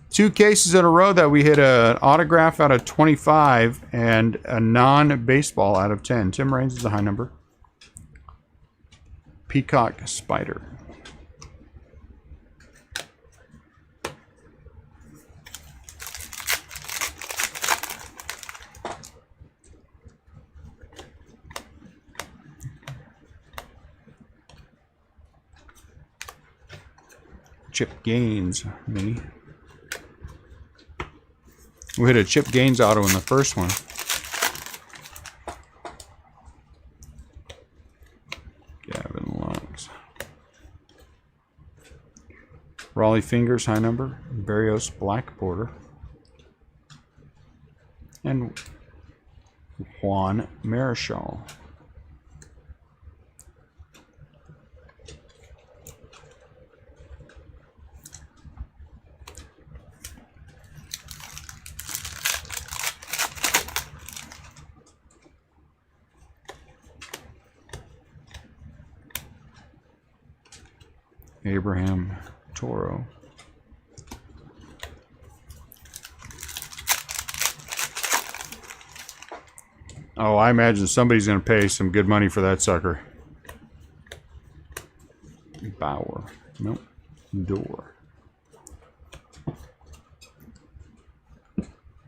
2 cases in a row that we hit an autograph out of 25 and a non-baseball out of 10. Tim Raines is a high number. Peacock Spider. Chip Gaines mini. We hit a Chip Gaines auto in the first one. Gavin Lux. Raleigh Fingers, high number. Barrios Black Border. And Juan Marichal. Abraham Toro. Oh, I imagine somebody's going to pay some good money for that sucker. Bauer. Nope. Door.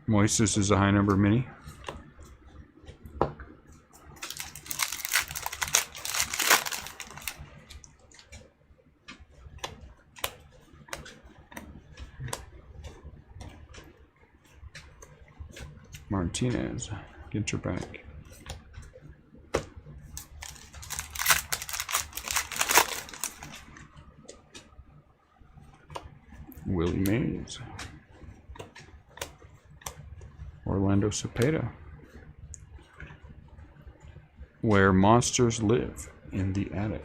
Moises is a high number mini. Martinez, Ginter back. Willie Mays. Orlando Cepeda. Where monsters live in the attic.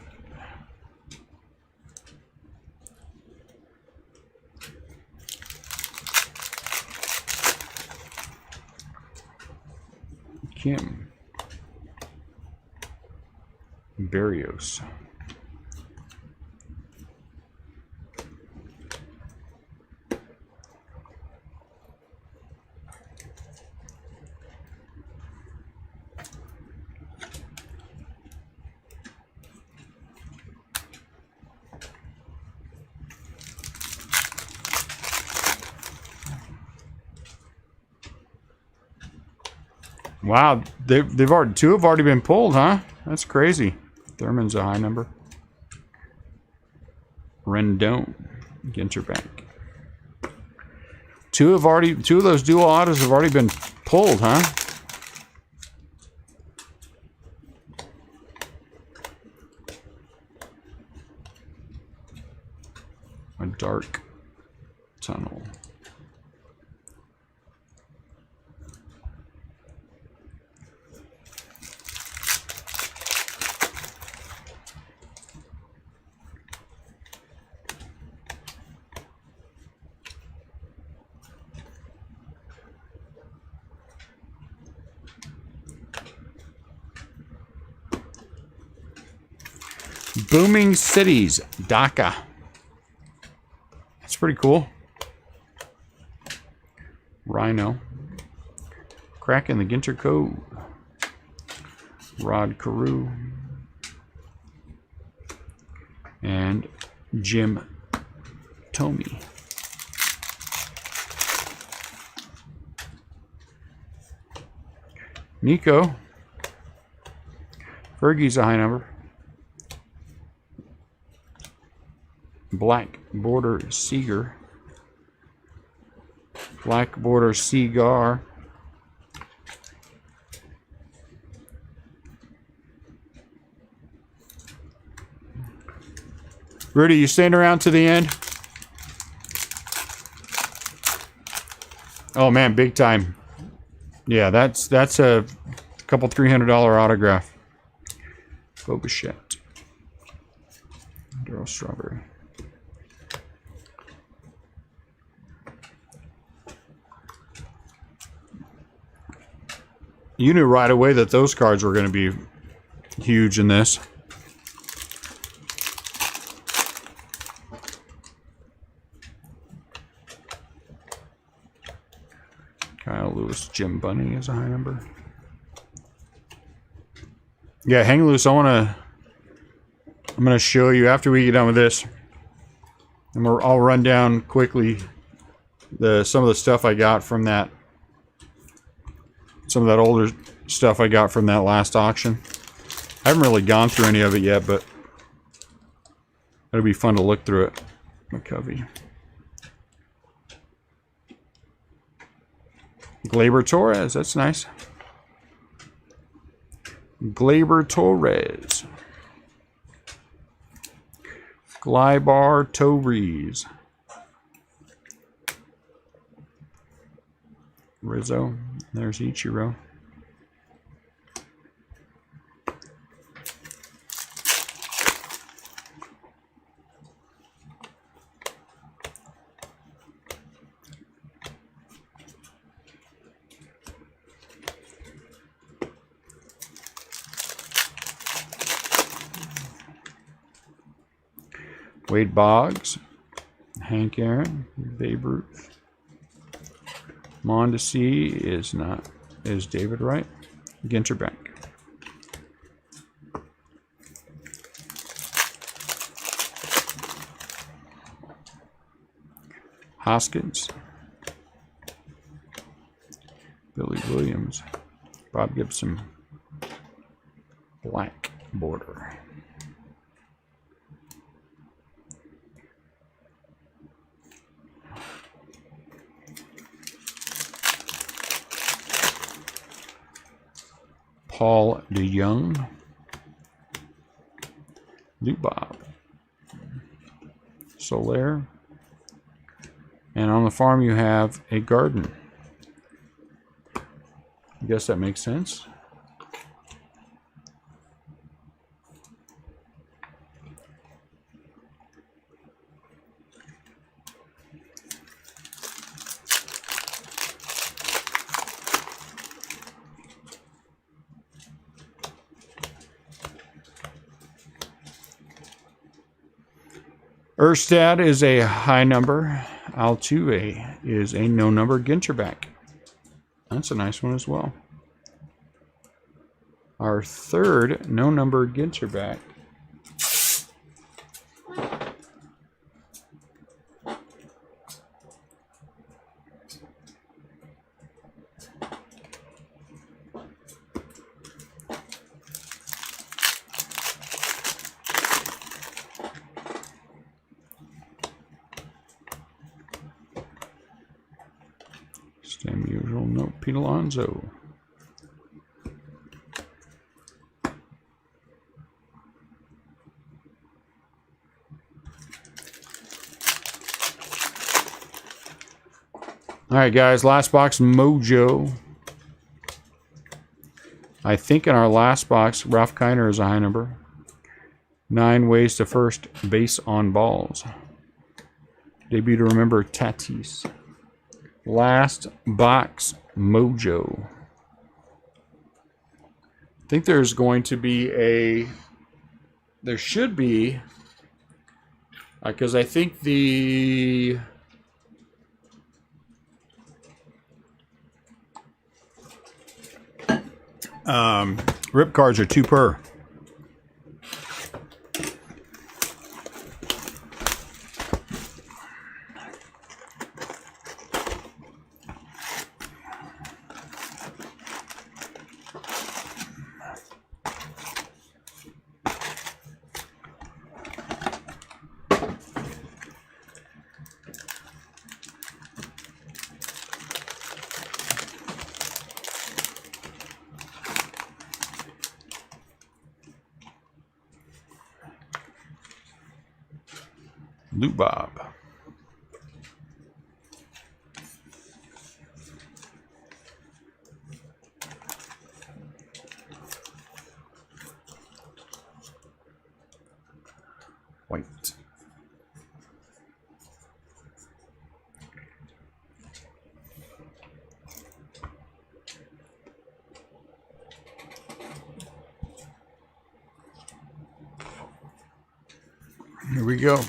Kim. Barrios. Wow, they've already, 2 have already been pulled, huh? That's crazy. Thurman's a high number. Rendon, Ginter back. 2 of those dual autos have already been pulled, huh? A dark tunnel. Booming Cities, Dhaka. That's pretty cool. Rhino. Cracking the Ginter code. Rod Carew. And Jim Tomey. Nico. Fergie's a high number. Black Border Seeger. Black Border Cigar. Rudy, you staying around to the end? Oh man, big time. Yeah, that's a couple $300 autograph. Bobichette. Daryl Strawberry. You knew right away that those cards were going to be huge in this. Kyle Lewis, Jim Bunning is a high number. Yeah, hang loose. I'm gonna show you after we get done with this. And I'll run down quickly some of the stuff I got from that. Some of that older stuff I got from that last auction. I haven't really gone through any of it yet, but it'll be fun to look through it. McCovey. Gleyber Torres, that's nice. Gleyber Torres. Glybar Torres. Rizzo. There's Ichiro. Wade Boggs, Hank Aaron, Babe Ruth. Mondesi is David Wright. Ginter Bank. Hoskins. Billy Williams. Bob Gibson. Black Border. Paul DeYoung. Lou Bob. Soler. And on the farm you have a garden. I guess that makes sense. Erstad is a high number. Altuve is a no number. Ginterback. That's a nice one as well. Our third no number Ginterback. Same usual. No, Pete Alonso. All right, guys. Last box, Mojo. I think in our last box, Ralph Kiner is a high number. 9 ways to first base on balls. Debut to remember, Tatis. Last box, Mojo. I think there's going to be a there should be, because I think the rip cards are 2 per. Loot Bob. White. Here we go.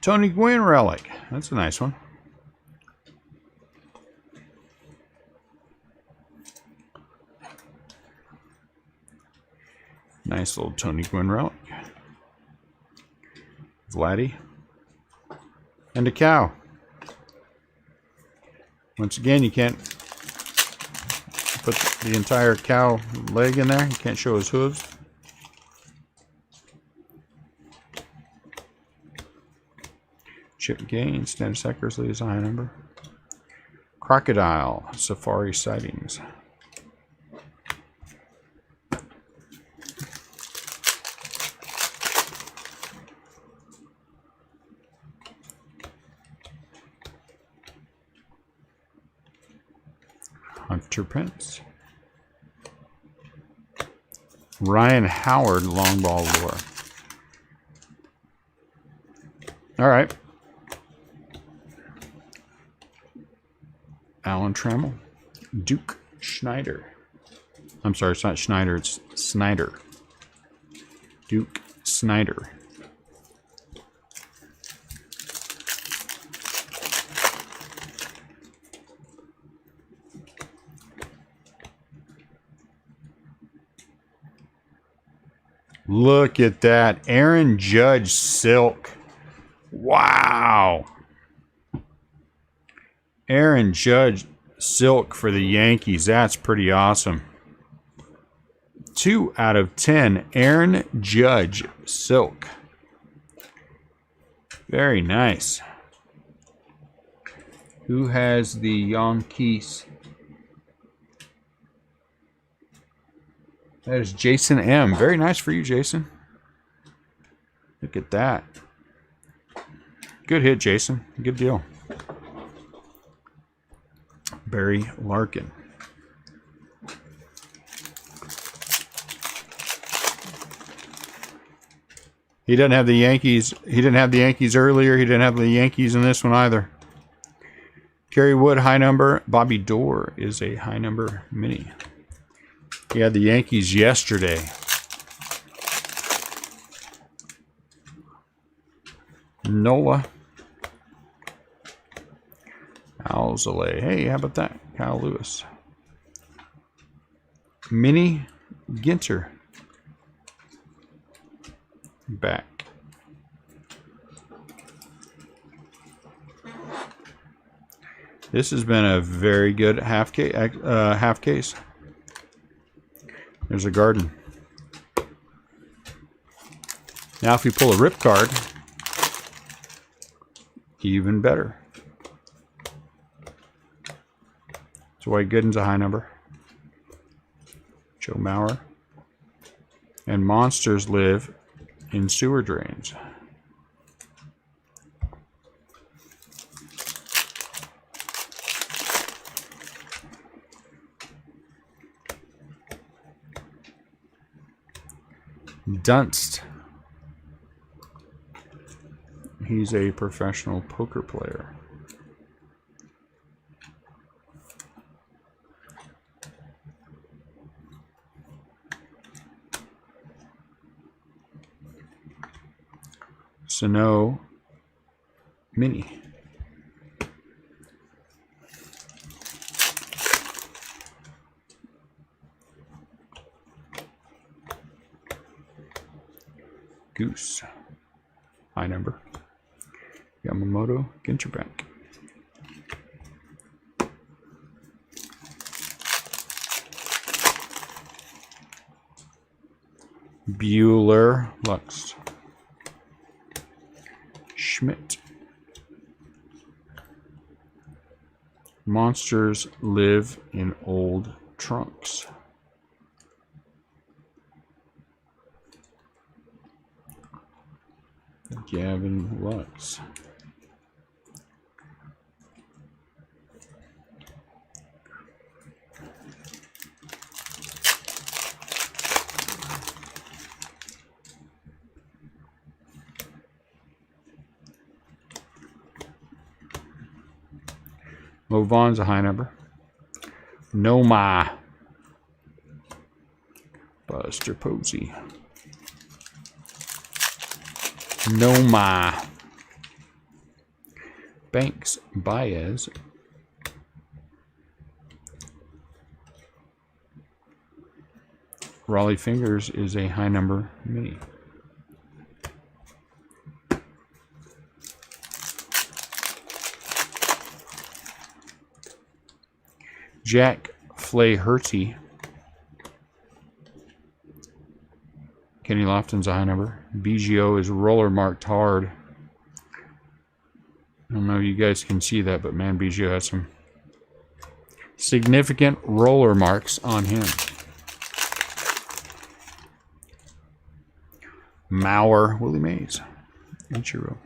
Tony Gwynn relic. That's a nice one. Nice little Tony Gwynn relic. Vladdy. And a cow. Once again, you can't put the entire cow leg in there. You can't show his hooves. Chip Gain, Standard Seckers leaves a high number. Crocodile, Safari Sightings. Hunter Prince. Ryan Howard, Long Ball Lure. All right. Alan Trammell. Duke Schneider. I'm sorry, it's not Schneider, it's Snyder. Duke Snyder. Look at that. Aaron Judge Silk. Wow. Aaron Judge Silk for the Yankees. That's pretty awesome. 2 out of 10. Aaron Judge Silk. Very nice. Who has the Yankees? That is Jason M. Very nice for you, Jason. Look at that. Good hit, Jason. Good deal. Barry Larkin. He doesn't have the Yankees. He didn't have the Yankees earlier. He didn't have the Yankees in this one either. Kerry Wood, high number. Bobby Dorr is a high number mini. He had the Yankees yesterday. Nola. Alzolay. Hey, how about that? Kyle Lewis. Mini Ginter. Back. This has been a very good half case. There's a garden. Now if you pull a rip card, even better. So White Gooden's a high number. Joe Mauer. And monsters live in sewer drains. Dunst. He's a professional poker player. Snow Mini. Goose. High number. Yamamoto Ginter back. Bueller Lux. Schmidt. Monsters live in old trunks. Gavin Lux. Mo Vaughn's a high number. Noma. Buster Posey. Noma. Banks Baez. Raleigh Fingers is a high number mini. Jack Flaherty. Kenny Lofton's a high number. BGO is roller marked hard. I don't know if you guys can see that, but man, BGO has some significant roller marks on him. Mauer, Willie Mays. Ichiro.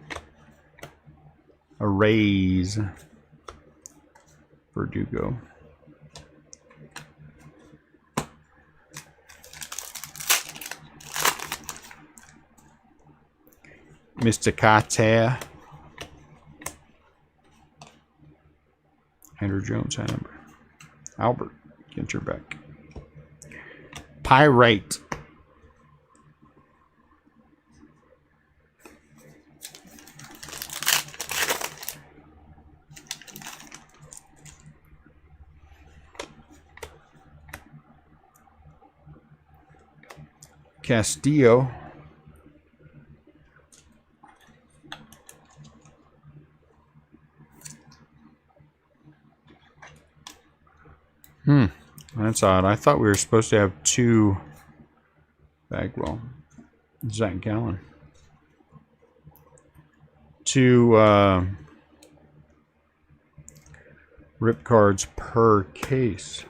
Arrays. Verdugo. Mr. Carter. Andrew Jones, high number. Albert, Ginter back. Pyrite. Castillo. That's odd. I thought we were supposed to have two Bagwell. Zach Gallen. Two rip cards per case.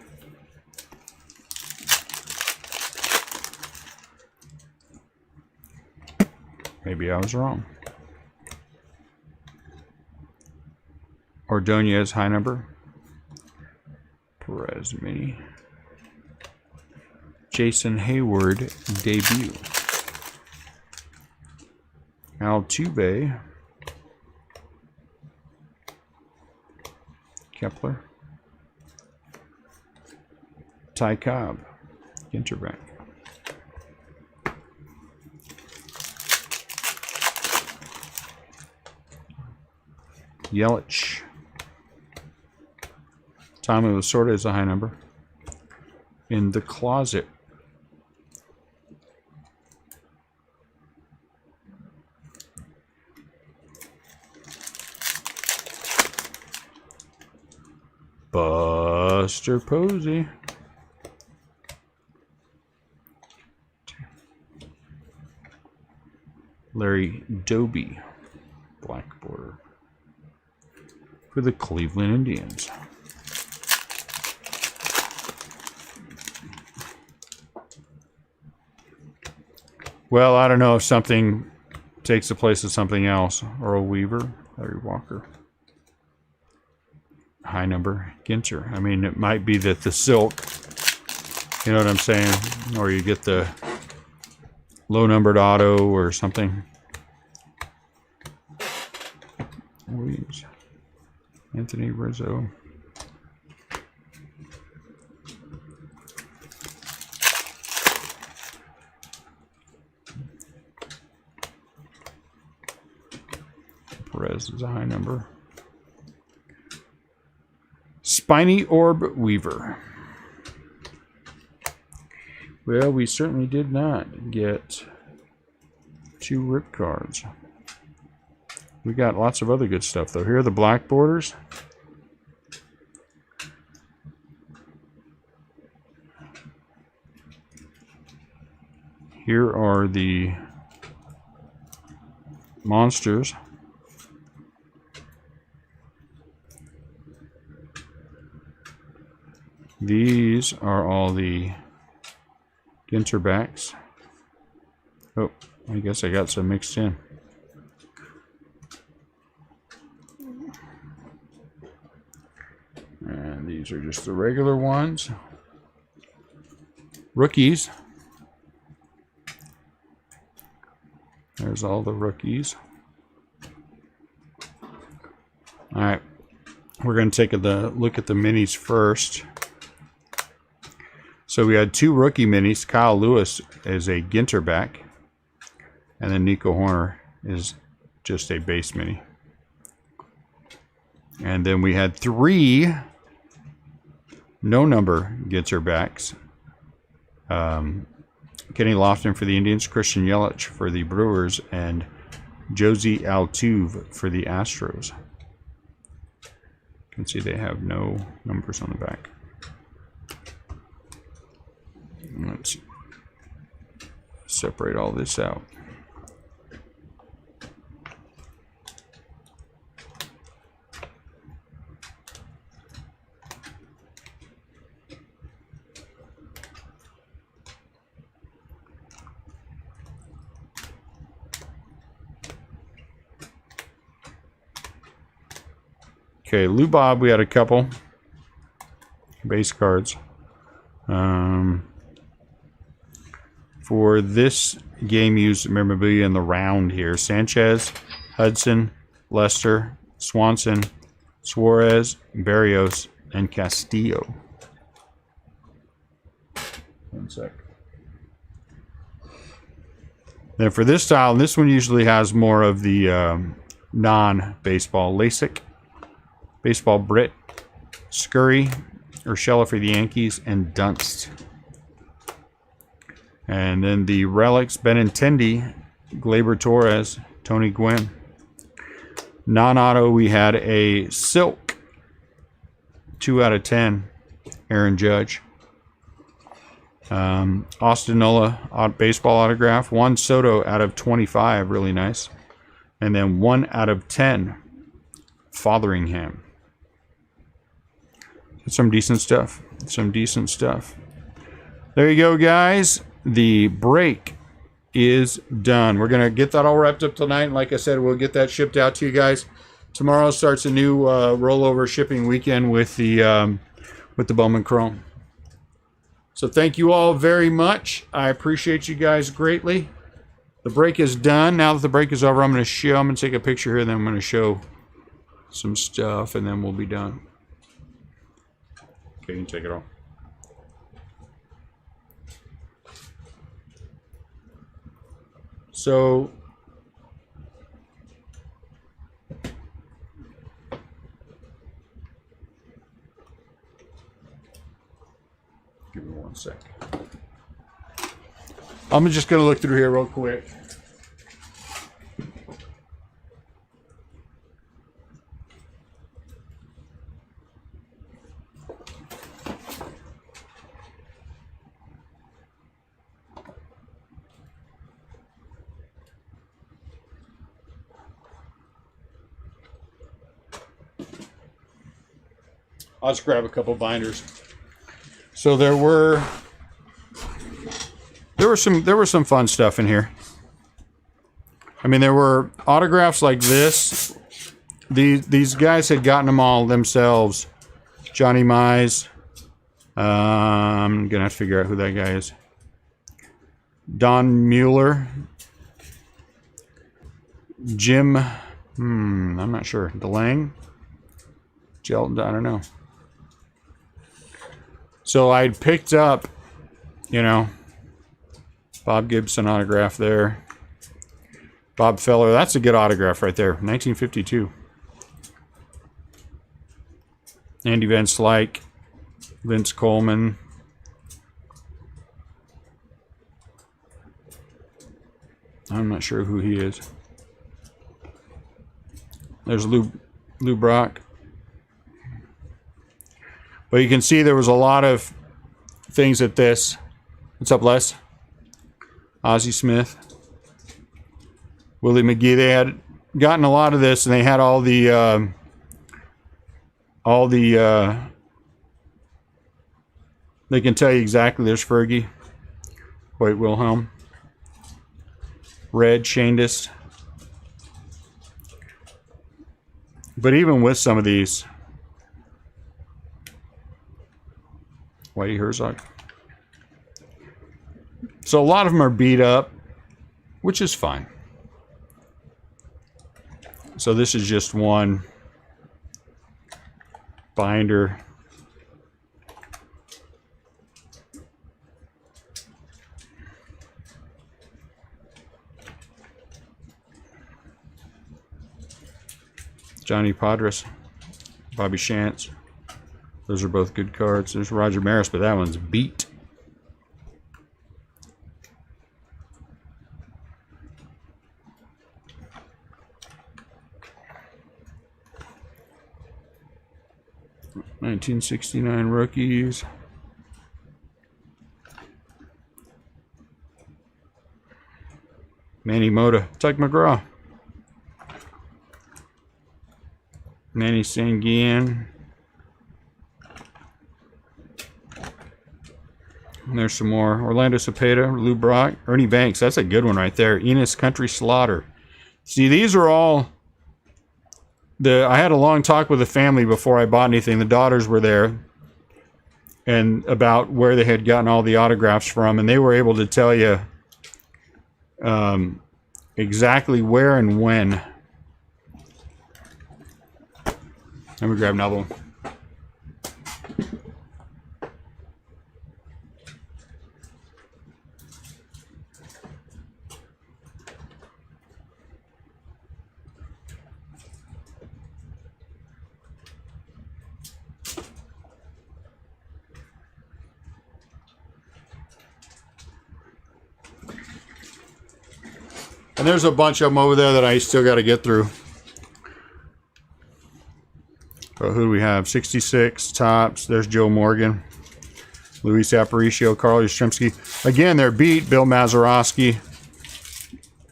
Maybe I was wrong. Ordonez, high number. Perez mini. Jason Hayward debut. Altuve. Kepler. Ty Cobb. Ginter back. Yelich. Tommy Lasorda is a high number. In the closet. Buster Posey. Larry Doby. Black border. For the Cleveland Indians. Well, I don't know if something takes the place of something else. Earl Weaver, Larry Walker. High number, Ginter. I mean, it might be that the silk, you know what I'm saying? Or you get the low numbered auto or something. Williams. Anthony Rizzo. Suarez is a high number. Spiny Orb Weaver. Well, we certainly did not get 2 rip cards. We got lots of other good stuff, though. Here are the black borders. Here are the monsters. These are all the Ginter backs. Oh, I guess I got some mixed in. And these are just the regular ones. Rookies. There's all the rookies. All right. We're going to take a look at the minis first. So we had 2 rookie minis. Kyle Lewis is a Ginter back. And then Nico Horner is just a base mini. And then we had 3 no-number Ginter backs. Kenny Lofton for the Indians, Christian Yelich for the Brewers, and Josie Altuve for the Astros. You can see they have no numbers on the back. Let's separate all this out. Okay, Lou Bob, we had a couple base cards. For this game used memorabilia in the round here, Sanchez, Hudson, Lester, Swanson, Suarez, Barrios, and Castillo. One sec. Then for this style, this one usually has more of the non-baseball LASIK. Baseball Brit, Scurry, Urshela for the Yankees, and Dunst. And then the Relics, Benintendi, Gleyber Torres, Tony Gwynn. Non-auto, we had a Silk, 2 out of 10, Aaron Judge. Austin Nola, baseball autograph. Juan Soto out of 25, really nice. And then 1 out of 10, Fotheringham. Some decent stuff. Some decent stuff. There you go, guys. The break is done. We're going to get that all wrapped up tonight. And like I said, we'll get that shipped out to you guys. Tomorrow starts a new rollover shipping weekend with the Bowman Chrome. So thank you all very much. I appreciate you guys greatly. The break is done. Now that the break is over, I'm going to take a picture here, and then I'm going to show some stuff, and then we'll be done. Okay, you can take it off. So, give me 1 sec. I'm just going to look through here real quick. I'll just grab a couple binders. So there were some fun stuff in here. I mean, there were autographs like this. These guys had gotten them all themselves. Johnny Mize. I'm gonna have to figure out who that guy is. Don Mueller. Jim. I'm not sure. DeLange. Gelton. I don't know. So I'd picked up, Bob Gibson autograph there. Bob Feller. That's a good autograph right there. 1952. Andy Van Slyke. Vince Coleman. I'm not sure who he is. There's Lou Brock. But you can see there was a lot of things at this. What's up, Les? Ozzie Smith. Willie McGee. They had gotten a lot of this, and they had all the they can tell you exactly. There's Fergie. Hoyt Wilhelm. Red, Shandis. But even with some of these, Whitey Herzog. So a lot of them are beat up, which is fine. So this is just one binder. Johnny Padres, Bobby Shantz. Those are both good cards. There's Roger Maris, but that one's beat. '69 rookies. Manny Mota, Tug McGraw. Manny Sanguian. And there's some more. Orlando Cepeda, Lou Brock, Ernie Banks. That's a good one right there. Enos Country Slaughter. See, these are all... I had a long talk with the family before I bought anything. The daughters were there. And about where they had gotten all the autographs from. And they were able to tell you exactly where and when. Let me grab another one. And there's a bunch of them over there that I still got to get through. But who do we have? 66 tops. There's Joe Morgan. Luis Aparicio, Carl Yastrzemski. Again, they're beat. Bill Mazeroski.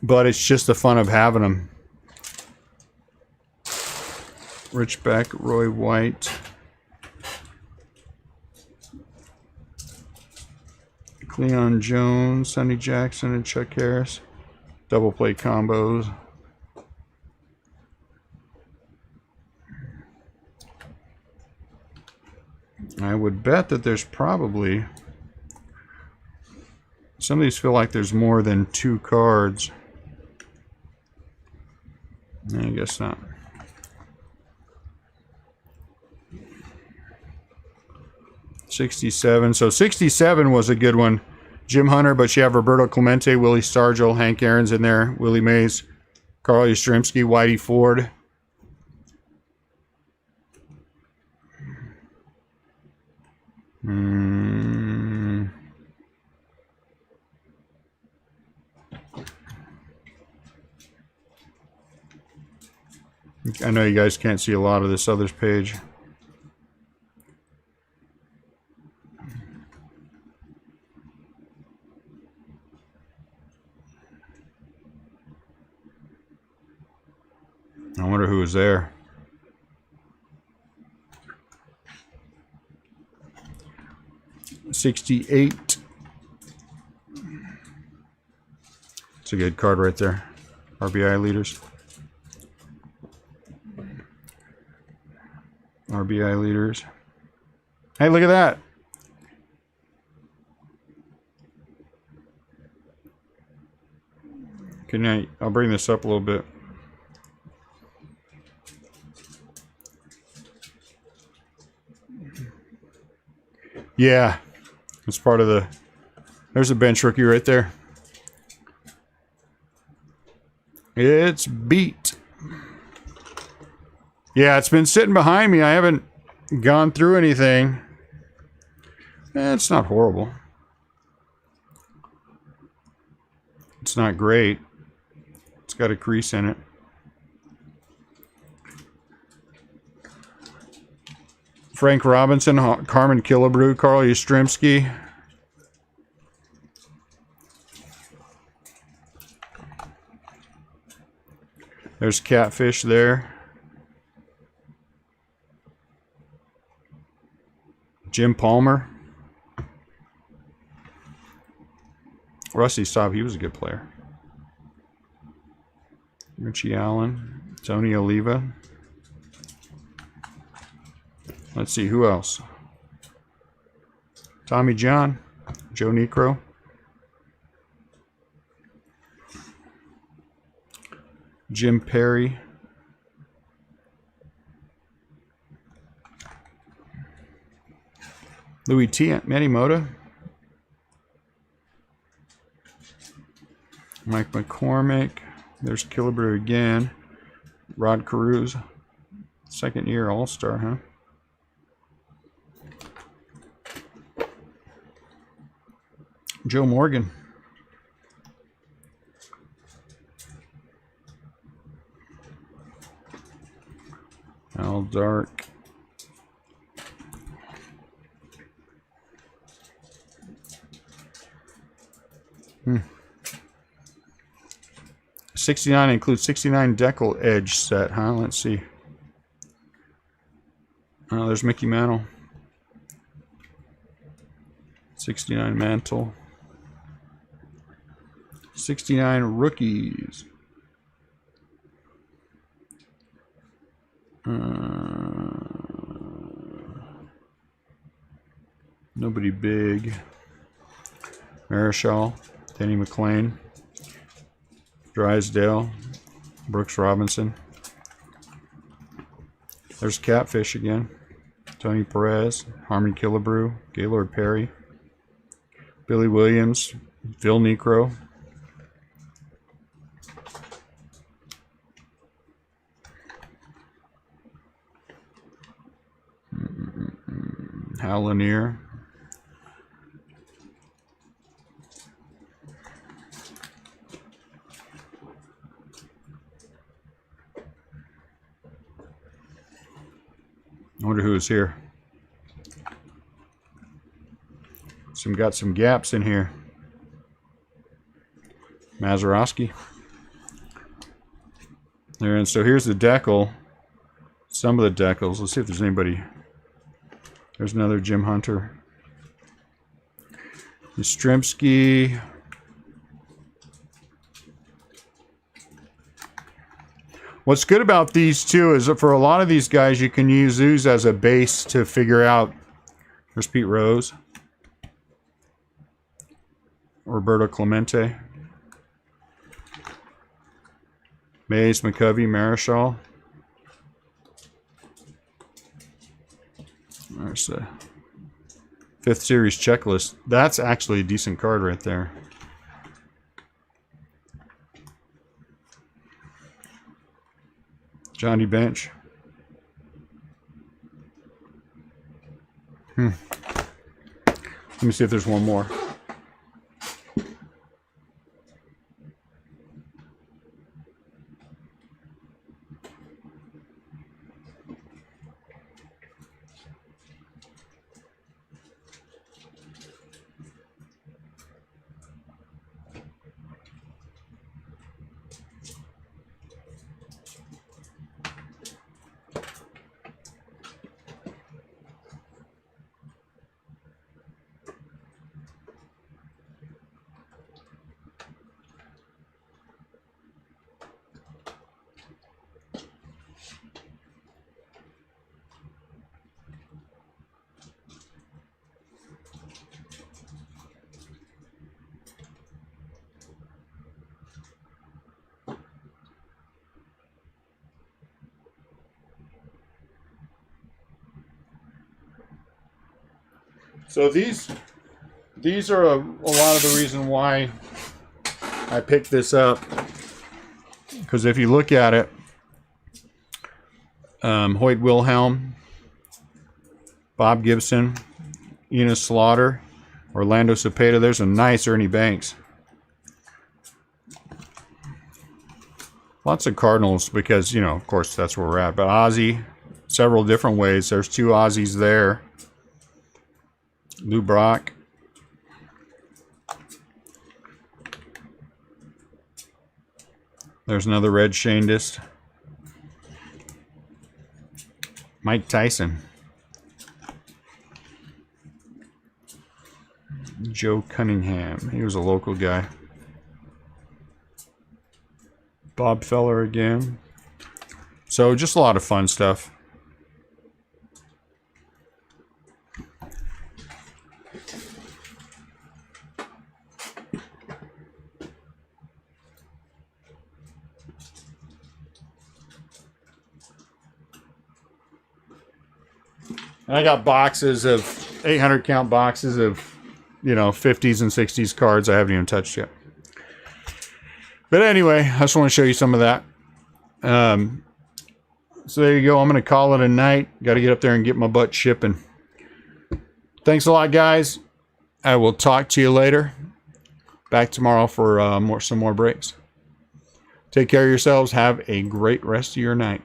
But it's just the fun of having them. Rich Beck, Roy White. Cleon Jones, Sonny Jackson, and Chuck Harris. Double play combos. I would bet that there's probably... Some of these feel like there's more than 2 cards. I guess not. '67. So 67 was a good one. Jim Hunter, but you have Roberto Clemente, Willie Stargell, Hank Aaron's in there, Willie Mays, Carl Yastrzemski, Whitey Ford. I know you guys can't see a lot of this other page. I wonder who was there. '68. It's a good card right there. RBI leaders. RBI leaders. Hey, look at that. I'll bring this up a little bit. Yeah, it's part of the... There's a bench rookie right there. It's beat. Yeah, it's been sitting behind me. I haven't gone through anything. It's not horrible. It's not great. It's got a crease in it. Frank Robinson, Carmen Killebrew, Carl Yastrzemski. There's Catfish there. Jim Palmer. Rusty Staub, he was a good player. Richie Allen. Tony Oliva. Let's see, who else? Tommy John. Joe Necro. Jim Perry. Louis T. Manimoto. Mike McCormick. There's Killebrew again. Rod Carews. Second year All-Star, huh? Joe Morgan. Al Dark. Hmm. 69 includes 69 decal edge set, huh? Let's see. Oh, there's Mickey Mantle. 69 Mantle. 69 rookies. Nobody big. Marichal, Denny McClain, Drysdale, Brooks Robinson. There's Catfish again. Tony Perez, Harmon Killebrew, Gaylord Perry, Billy Williams, Phil Necro. Hal Lanier. I wonder who is here. Got some gaps in here. Mazeroski. There, and so here's the decal. Some of the decals. Let's see if there's anybody. There's another Jim Hunter. Yastrzemski. What's good about these two is that for a lot of these guys, you can use these as a base to figure out. There's Pete Rose. Roberto Clemente. Mays, McCovey, Marichal. There's the 5th series checklist. That's actually a decent card right there. Johnny Bench. Let me see if there's one more. So these are a lot of the reason why I picked this up. Because if you look at it, Hoyt Wilhelm, Bob Gibson, Enos Slaughter, Orlando Cepeda. There's a nice Ernie Banks. Lots of Cardinals because, you know, of course, that's where we're at. But Ozzie, several different ways. There's 2 Aussies there. Lou Brock. There's another red Shandist. Mike Tyson. Joe Cunningham. He was a local guy. Bob Feller again. So just a lot of fun stuff. And I got boxes of 800 count boxes of, you know, 50s and 60s cards I haven't even touched yet. But anyway, I just want to show you some of that. So there you go. I'm going to call it a night. Got to get up there and get my butt shipping. Thanks a lot, guys. I will talk to you later. Back tomorrow for some more breaks. Take care of yourselves. Have a great rest of your night.